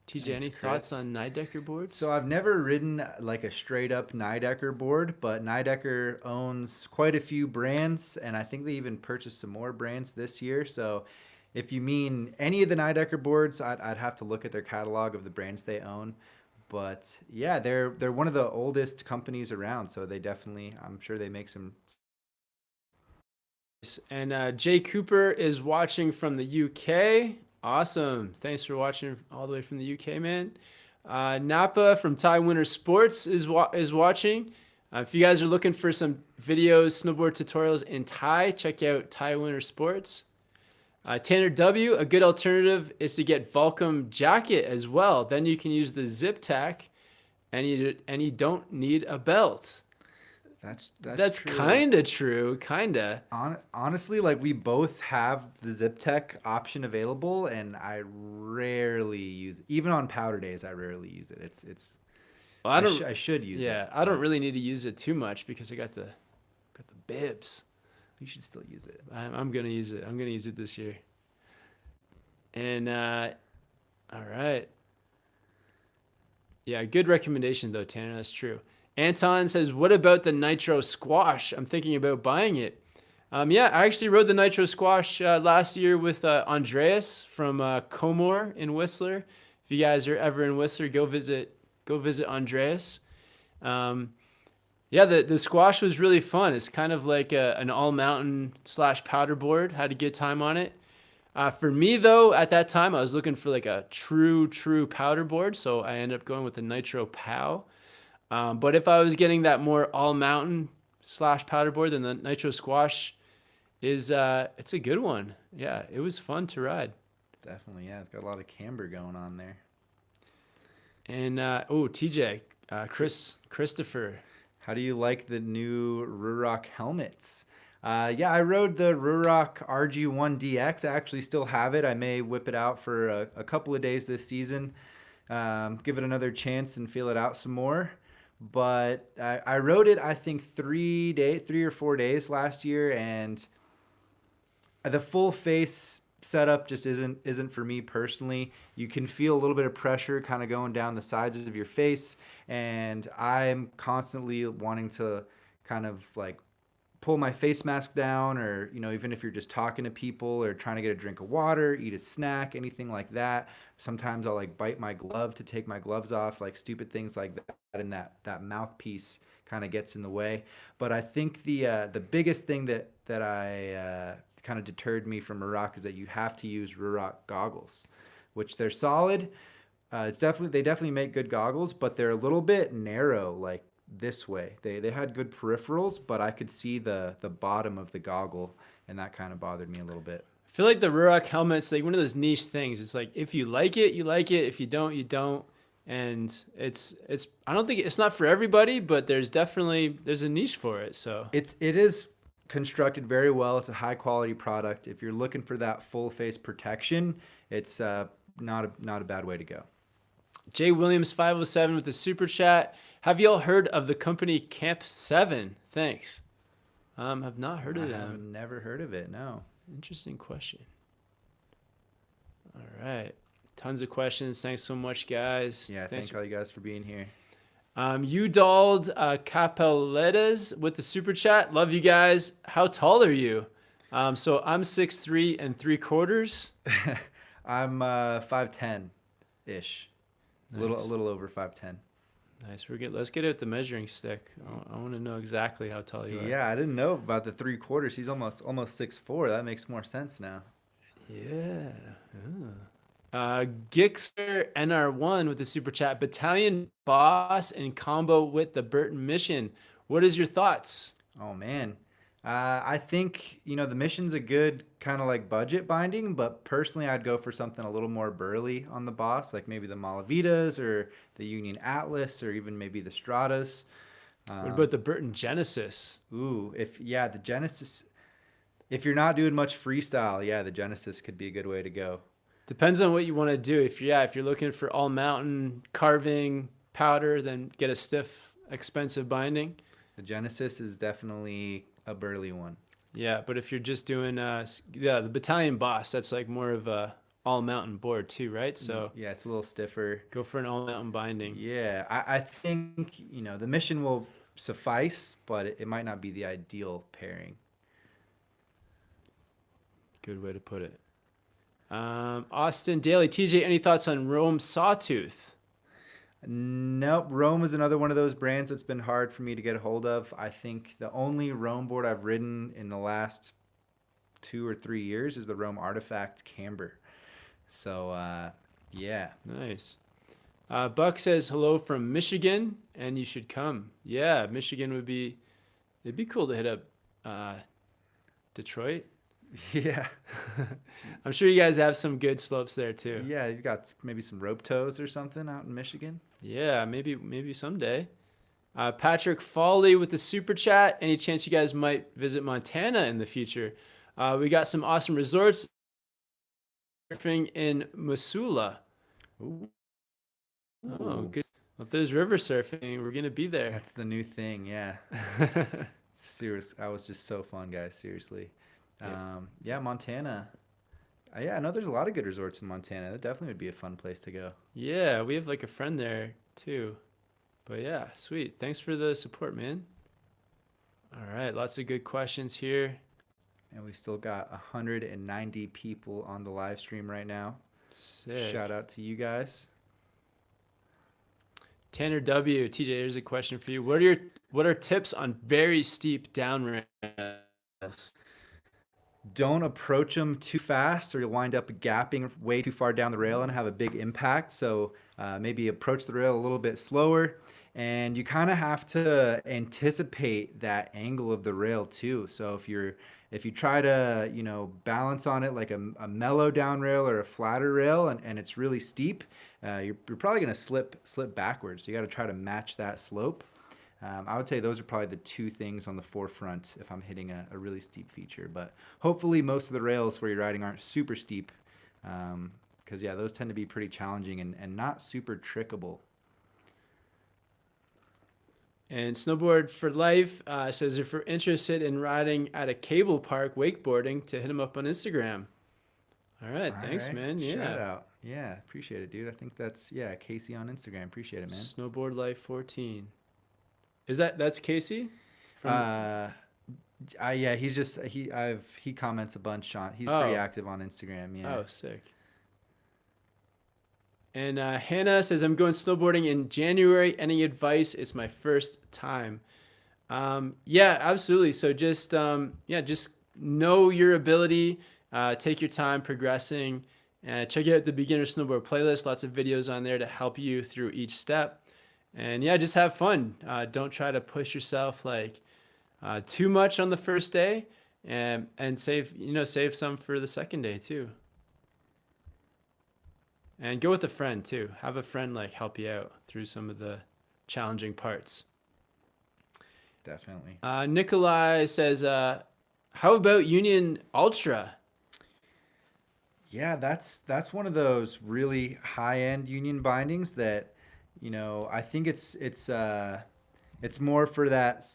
TJ, Thanks, any Chris. thoughts on Nidecker boards? So I've never ridden like a straight up Nidecker board, but Nidecker owns quite a few brands, and I think they even purchased some more brands this year. So if you mean any of the Nidecker boards, I'd have to look at their catalog of the brands they own. But yeah, they're one of the oldest companies around, so they definitely, I'm sure they make some. And Jay Cooper is watching from the UK. Awesome. Thanks for watching all the way from the UK, man. Napa from Thai Winter Sports is watching. If you guys are looking for some videos, snowboard tutorials in Thai, check out Thai Winter Sports. Tanner W, a good alternative is to get Volcom jacket as well. Then you can use the zip tack, and you don't need a belt. That's kind of true, kind of. Honestly, like we both have the zip tech option available, and I rarely use it. Even on powder days, I rarely use it. Well, I should use it. Yeah, I don't really need to use it too much because I got the bibs. You should still use it. I'm gonna use it. I'm gonna use it this year. And all right. Yeah, good recommendation though, Tanner. That's true. Anton says, "What about the Nitro Squash? I'm thinking about buying it." Yeah, I actually rode the Nitro Squash last year with Andreas from Comore in Whistler. If you guys are ever in Whistler, go visit Andreas. Um, yeah, the squash was really fun. It's kind of like an all mountain slash powder board. Had a good time on it. For me though, at that time, I was looking for like a true powder board, so I ended up going with the Nitro POW. But if I was getting that more all mountain slash powder board, then the Nitro Squash is it's a good one. Yeah, it was fun to ride. Definitely, yeah. It's got a lot of camber going on there. And TJ, Christopher. How do you like the new Ruroc helmets? Yeah, I rode the Ruroc RG1DX. I actually still have it. I may whip it out for a couple of days this season. Give it another chance and feel it out some more. But I rode it, I think, 3 or 4 days last year, and the full face setup just isn't for me personally. You can feel a little bit of pressure kind of going down the sides of your face, and I'm constantly wanting to kind of like pull my face mask down, or even if you're just talking to people or trying to get a drink of water, eat a snack, anything like that. Sometimes I'll like bite my glove to take my gloves off, like stupid things like that, and that mouthpiece kind of gets in the way. But I think the biggest thing that I kind of deterred me from Ruroc is that you have to use Ruroc goggles, which they're solid. They definitely make good goggles, but they're a little bit narrow, like this way. They had good peripherals, but I could see the bottom of the goggle, and that kind of bothered me a little bit. I feel like the Ruroc helmet's like one of those niche things. It's like if you like it, you like it. If you don't, you don't. And it's I don't think it's not for everybody, but there's a niche for it. So it is constructed very well. It's a high quality product. If you're looking for that full face protection, it's not a bad way to go. Jay Williams 507 with the super chat. Have y'all heard of the company Camp 7? Thanks. Have not heard of them. I've never heard of it. No. Interesting question. All right. Tons of questions. Thanks so much, guys. Yeah, thanks all you guys for being here. Udald Capelletas with the super chat. Love you guys. How tall are you? So I'm 6'3" and 3/4. I'm 5'10" ish. Nice. A little over 5'10". Nice. Let's get out the measuring stick. I want to know exactly how tall you are. Yeah, I didn't know about the 3/4. He's almost 6'4". That makes more sense now. Yeah. Gixer NR1 with the super chat. Battalion boss in combo with the Burton mission. What is your thoughts? Oh man, I think the mission's a good kind of like budget binding, but personally I'd go for something a little more burly on the boss, like maybe the Malavitas or the Union Atlas or even maybe the Stratas. What about the Burton Genesis? Ooh, the Genesis. If you're not doing much freestyle, yeah, the Genesis could be a good way to go. Depends on what you want to do. If you're looking for all mountain carving powder, then get a stiff, expensive binding. The Genesis is definitely a burly one. Yeah, but if you're just doing the Battalion Boss, that's like more of a all mountain board too, right? So yeah, it's a little stiffer. Go for an all mountain binding. Yeah, I think the mission will suffice, but it might not be the ideal pairing. Good way to put it. Austin Daly, TJ, any thoughts on Rome Sawtooth? Nope. Rome is another one of those brands that's been hard for me to get a hold of. I think the only Rome board I've ridden in the last 2 or 3 years is the Rome Artifact Camber. So, yeah. Nice. Buck says hello from Michigan, and you should come. Yeah, Michigan it'd be cool to hit up Detroit. Yeah. I'm sure you guys have some good slopes there too. Yeah, you've got maybe some rope toes or something out in Michigan. Yeah, maybe someday. Patrick Foley with the super chat. Any chance you guys might visit Montana in the future? We got some awesome resorts. Surfing in Missoula. Ooh. Oh, good. If there's river surfing, we're gonna be there. That's the new thing, yeah. Serious. I was just so fun, guys. Seriously. Yeah, Montana. Yeah, I know there's a lot of good resorts in Montana. That definitely would be a fun place to go. Yeah, we have like a friend there too. But yeah, sweet. Thanks for the support, man. All right, lots of good questions here. And we still got 190 people on the live stream right now. Shout Sick. out to you guys. Tanner W, TJ, here's a question for you. What are tips on very steep down rails? Don't approach them too fast or you'll wind up gapping way too far down the rail and have a big impact. So maybe approach the rail a little bit slower. And you kind of have to anticipate that angle of the rail too. So if you try to, balance on it like a mellow down rail or a flatter rail and it's really steep, you're probably going to slip backwards. So you got to try to match that slope. I would say those are probably the two things on the forefront if I'm hitting a really steep feature. But hopefully most of the rails where you're riding aren't super steep because, yeah, those tend to be pretty challenging and not super trickable. And Snowboard for Life says if we're interested in riding at a cable park wakeboarding, to hit him up on Instagram. All right, thanks, man. Yeah. Shout out. Yeah, appreciate it, dude. I think that's, Casey on Instagram. Appreciate it, man. Snowboard Life 14. That's Casey? Yeah, he comments a bunch on. He's pretty active on Instagram. Yeah. Oh, sick. And Hannah says, I'm going snowboarding in January. Any advice? It's my first time. Yeah, absolutely. So just know your ability. Take your time progressing. Check out the beginner snowboard playlist. Lots of videos on there to help you through each step. And yeah, just have fun. Don't try to push yourself like too much on the first day, and save some for the second day too. And go with a friend too. Have a friend like help you out through some of the challenging parts. Definitely. Nikolai says, how about Union Ultra? Yeah, that's one of those really high-end union bindings that, I think it's more for that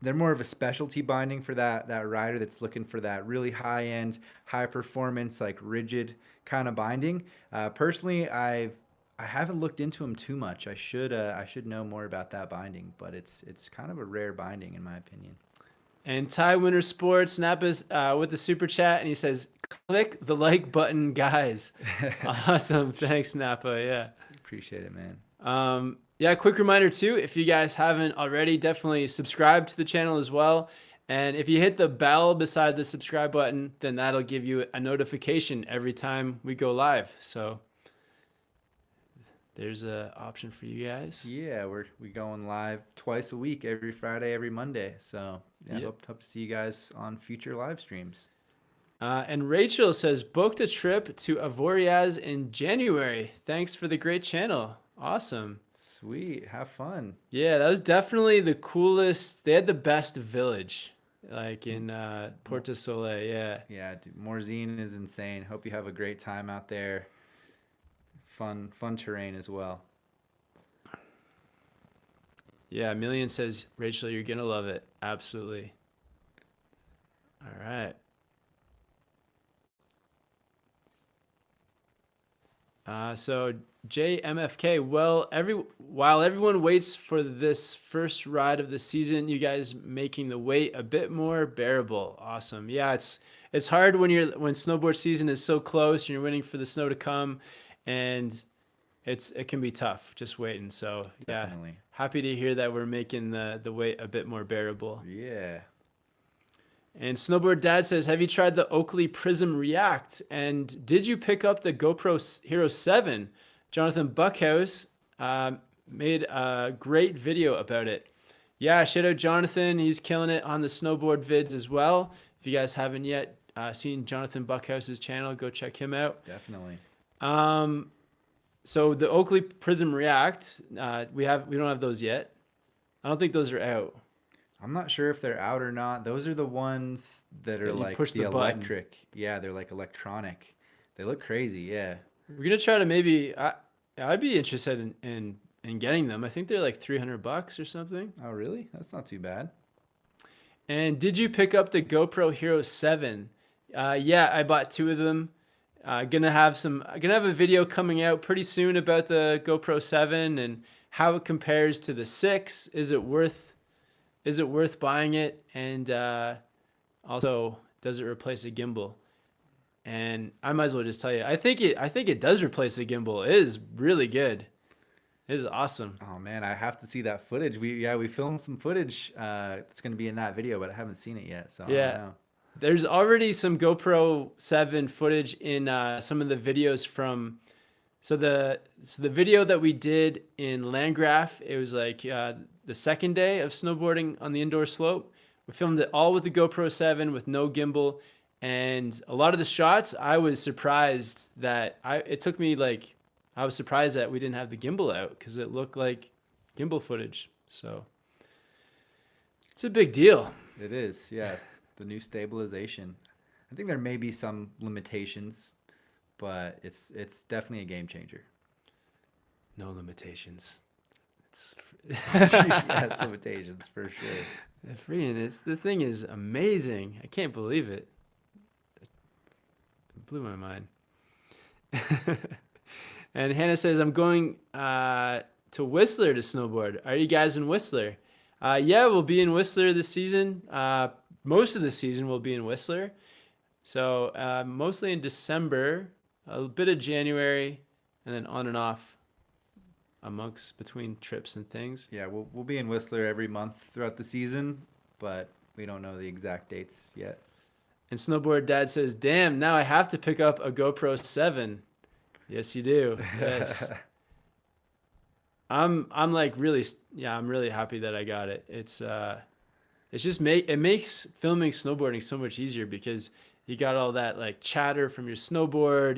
they're more of a specialty binding for that rider that's looking for that really high-end, high performance, like rigid kind of binding. Personally, I haven't looked into them too much. I should know more about that binding, but it's kind of a rare binding in my opinion. And Ty Winter Sports snap us with the super chat, and he says, "Click the like button, guys." Awesome, thanks, Napa. Yeah, appreciate it, man. Yeah, quick reminder too, if you guys haven't already, definitely subscribe to the channel as well. And if you hit the bell beside the subscribe button, then that'll give you a notification every time we go live. So there's an option for you guys. Yeah, we going live twice a week, every Friday, every Monday. So yeah, hope to see you guys on future live streams. And Rachel says, booked a trip to Avoriaz in January. Thanks for the great channel. Awesome. Sweet. Have fun. Yeah, that was definitely the coolest. They had the best village, like in Porto Soleil. Yeah. Yeah, dude, Morzine is insane. Hope you have a great time out there. Fun terrain as well. Yeah, Million says, Rachel, you're going to love it. Absolutely. All right. So JMFK, well, while everyone waits for this first ride of the season, you guys making the wait a bit more bearable. Awesome. Yeah, it's hard when snowboard season is so close and you're waiting for the snow to come, and it can be tough just waiting. So yeah, definitely. Happy to hear that we're making the wait a bit more bearable. Yeah. And Snowboard Dad says, have you tried the Oakley Prism React? And did you pick up the GoPro Hero 7? Jonathan Buckhouse made a great video about it. Yeah, shout out Jonathan. He's killing it on the snowboard vids as well. If you guys haven't yet seen Jonathan Buckhouse's channel, go check him out. Definitely. So the Oakley Prism React, we don't have those yet. I don't think those are out. I'm not sure if they're out or not. Those are the ones that are like the electric. Button. Yeah, they're like electronic. They look crazy. Yeah. We're gonna try to maybe. I'd be interested in getting them. I think they're like $300 or something. Oh, really? That's not too bad. And did you pick up the GoPro Hero 7? Yeah, I bought 2 of them. Gonna have a video coming out pretty soon about the GoPro 7 and how it compares to the 6. Is it worth buying it? And also, does it replace a gimbal? And I might as well just tell you, I think it does replace the gimbal. It is really good. It is awesome. Oh man, I have to see that footage. We filmed some footage. It's gonna be in that video, but I haven't seen it yet. So I don't Yeah. know. There's already some GoPro 7 footage in some of the videos from. So the video that we did in Landgraf, it was like the second day of snowboarding on the indoor slope. We filmed it all with the GoPro 7 with no gimbal, and a lot of the shots I was surprised that I was surprised that we didn't have the gimbal out because it looked like gimbal footage. So it's a big deal. It is, yeah. The new stabilization. I think there may be some limitations, but it's definitely a game changer. No limitations. It's Yes, limitations for sure. the thing is amazing. I can't believe it. It blew my mind. And Hannah says, I'm going to Whistler to snowboard. Are you guys in Whistler? Yeah, we'll be in Whistler this season. Most of the season we'll be in Whistler. So mostly in December, a bit of January, and then on and off between trips and things. Yeah, we'll be in Whistler every month throughout the season, but we don't know the exact dates yet. And Snowboard Dad says, damn, now I have to pick up a GoPro 7. Yes, you do. Yes. I'm really happy that I got it. It makes filming snowboarding so much easier because you got all that like chatter from your snowboard,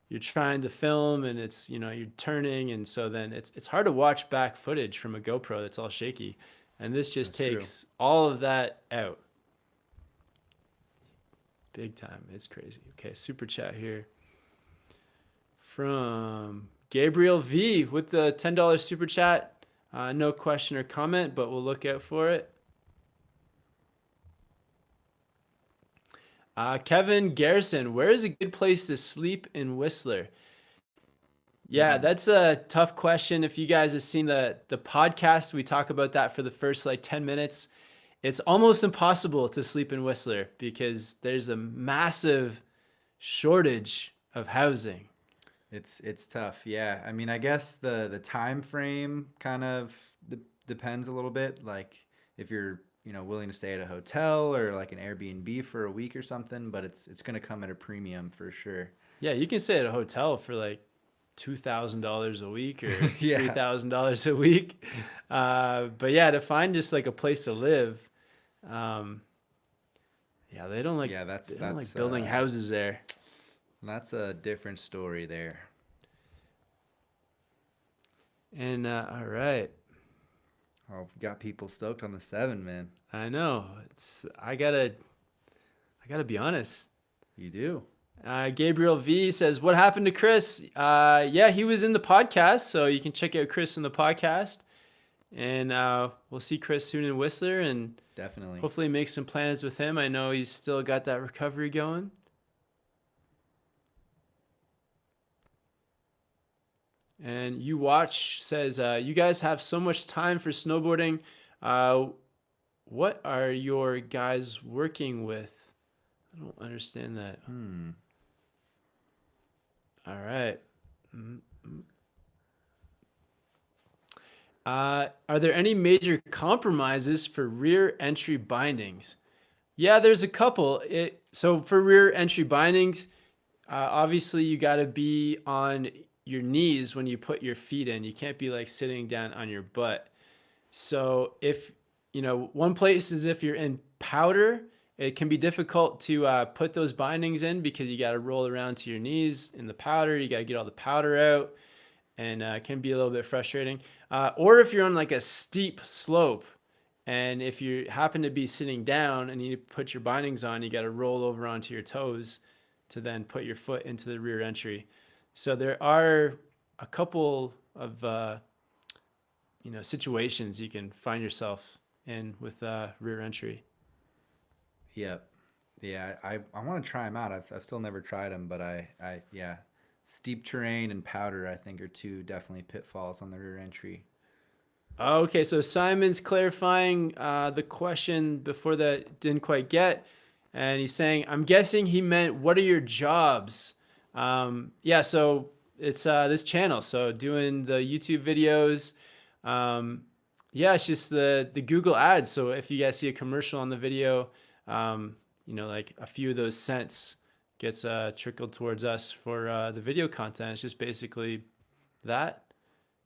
you're trying to film and it's, you're turning, and so then it's hard to watch back footage from a GoPro that's all shaky. And this just takes all of that out. Big time. It's crazy. Okay, super chat here from Gabriel V with the $10 super chat. No question or comment, but we'll look out for it. Kevin Garrison, where is a good place to sleep in Whistler? Yeah, that's a tough question. If you guys have seen the podcast, we talk about that for the first 10 minutes. It's almost impossible to sleep in Whistler because there's a massive shortage of housing. It's tough. Yeah. I mean, I guess the time frame kind of depends a little bit. Like if you're, willing to stay at a hotel or like an Airbnb for a week or something, but it's going to come at a premium for sure. Yeah, you can stay at a hotel for $2,000 a week or Yeah. $3,000 a week. But yeah, to find just a place to live, they don't like building houses there. That's a different story there. And all right. Oh, we got people stoked on the 7, man. I know. I gotta be honest. You do. Gabriel V says, what happened to Chris? Yeah, he was in the podcast, so you can check out Chris in the podcast. And we'll see Chris soon in Whistler and definitely hopefully make some plans with him. I know he's still got that recovery going. And You Watch says, you guys have so much time for snowboarding. What are your guys working with? I don't understand that. All right. Are there any major compromises for rear entry bindings? Yeah, there's a couple. So for rear entry bindings, obviously you got to be on your knees when you put your feet in. You can't be sitting down on your butt. So if, one place is if you're in powder, it can be difficult to put those bindings in because you got to roll around to your knees in the powder. You got to get all the powder out, and it can be a little bit frustrating. Or if you're on a steep slope, and if you happen to be sitting down and you put your bindings on, you got to roll over onto your toes to then put your foot into the rear entry. So there are a couple of situations you can find yourself in with rear entry. Yep. Yeah, I want to try them out. I've still never tried them, but yeah, steep terrain and powder I think are two definitely pitfalls on the rear entry. Okay, so Simon's clarifying the question before that didn't quite get, and he's saying, "I'm guessing he meant what are your jobs?" Yeah, so it's this channel, so doing the YouTube videos. Um, yeah, it's just the Google ads. So if you guys see a commercial on the video, like a few of those cents gets trickled towards us for the video content. It's just basically that.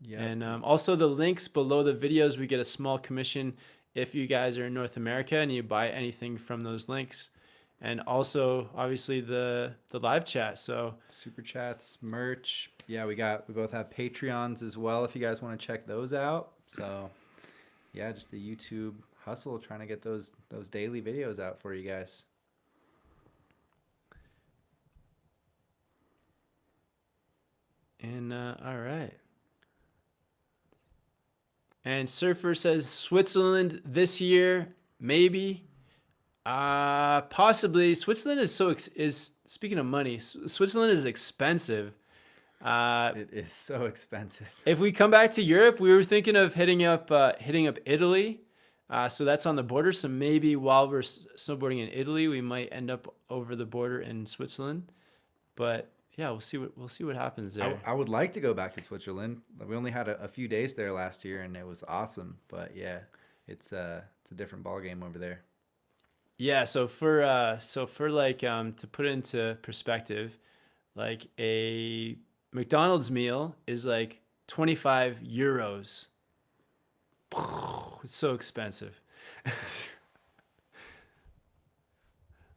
Yeah. And also the links below the videos, we get a small commission if you guys are in North America and you buy anything from those links. And also obviously the live chat. So Super chats, merch. Yeah, we both have Patreons as well if you guys want to check those out. So yeah, just the YouTube hustle trying to get those daily videos out for you guys. and all right. And Surfer says Switzerland this year, maybe. Possibly. Switzerland is speaking of money, Switzerland is expensive. It is so expensive. If we come back to Europe, we were thinking of hitting up Italy. So that's on the border. So maybe while we're snowboarding in Italy, we might end up over the border in Switzerland. But yeah, we'll see what happens there. I would like to go back to Switzerland. We only had a few days there last year, and it was awesome. But yeah, it's a different ball game over there. Yeah, so for like to put it into perspective, like a McDonald's meal is like 25 euros. It's so expensive.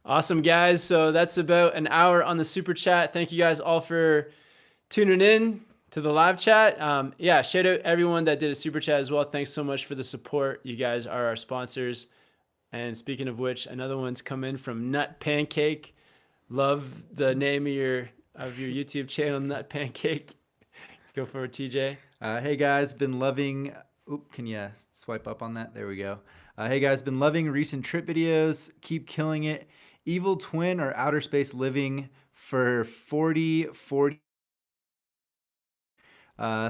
Awesome, guys. So that's about an hour on the super chat. Thank you guys all for tuning in to the live chat. Yeah, shout out everyone that did a super chat as well. Thanks so much for the support. You guys are our sponsors. And speaking of which, another one's come in from Nut Pancake. Love the name of your YouTube channel, Nut Pancake. Go for it, TJ. Hey guys, been loving. Oop, can you swipe up on that? There we go. Hey guys, been loving recent trip videos. Keep killing it. Evil Twin or Outer Space Living for 40.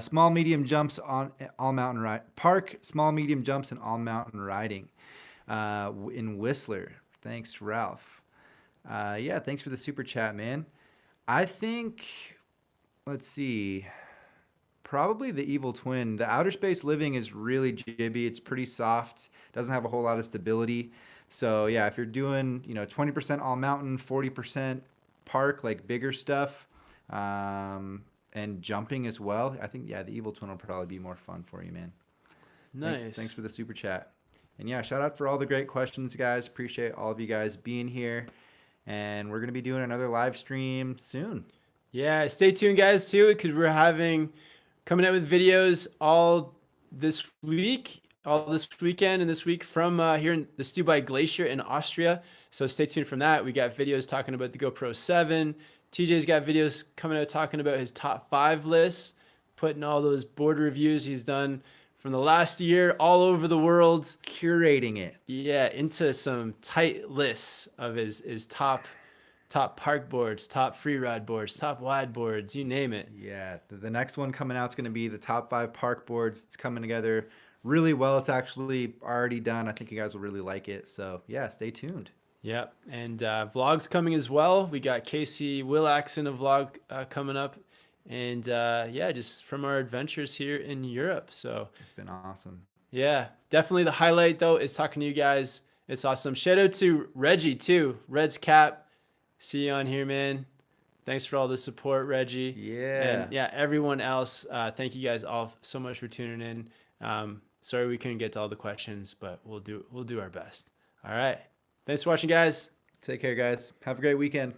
Small medium jumps on all mountain ride park. Small medium jumps and all mountain riding. In Whistler. Thanks, Ralph. Yeah, thanks for the super chat, man. I think, let's see, probably the Evil Twin. The Outer Space Living is really jibby. It's pretty soft. Doesn't have a whole lot of stability. So yeah, if you're doing 20% all mountain, 40% park, like bigger stuff, and jumping as well, I think the Evil Twin will probably be more fun for you, man. Nice. Thanks for the super chat. And yeah, shout out for all the great questions, guys. Appreciate all of you guys being here. And we're going to be doing another live stream soon. Yeah, stay tuned, guys, too, because we're coming out with videos all this weekend and this week from here in the Stubai Glacier in Austria. So stay tuned from that. We got videos talking about the GoPro 7. TJ's got videos coming out talking about his top 5 lists, putting all those board reviews he's done from the last year all over the world, curating it. Yeah, into some tight lists of his top park boards, top free ride boards, top wide boards, you name it. Yeah, the next one coming out is going to be the top 5 park boards. It's coming together really well. It's actually already done. I think you guys will really like it. So yeah, stay tuned. Yep, and vlogs coming as well. We got Casey Willax in a vlog coming up. And yeah, just from our adventures here in Europe. So it's been awesome. Yeah, definitely the highlight though is talking to you guys. It's awesome. Shout out to Reggie too. Red's Cap. See you on here, man. Thanks for all the support, Reggie. Yeah. And yeah, everyone else. Thank you guys all so much for tuning in. Sorry we couldn't get to all the questions, but we'll do our best. All right. Thanks for watching, guys. Take care, guys. Have a great weekend.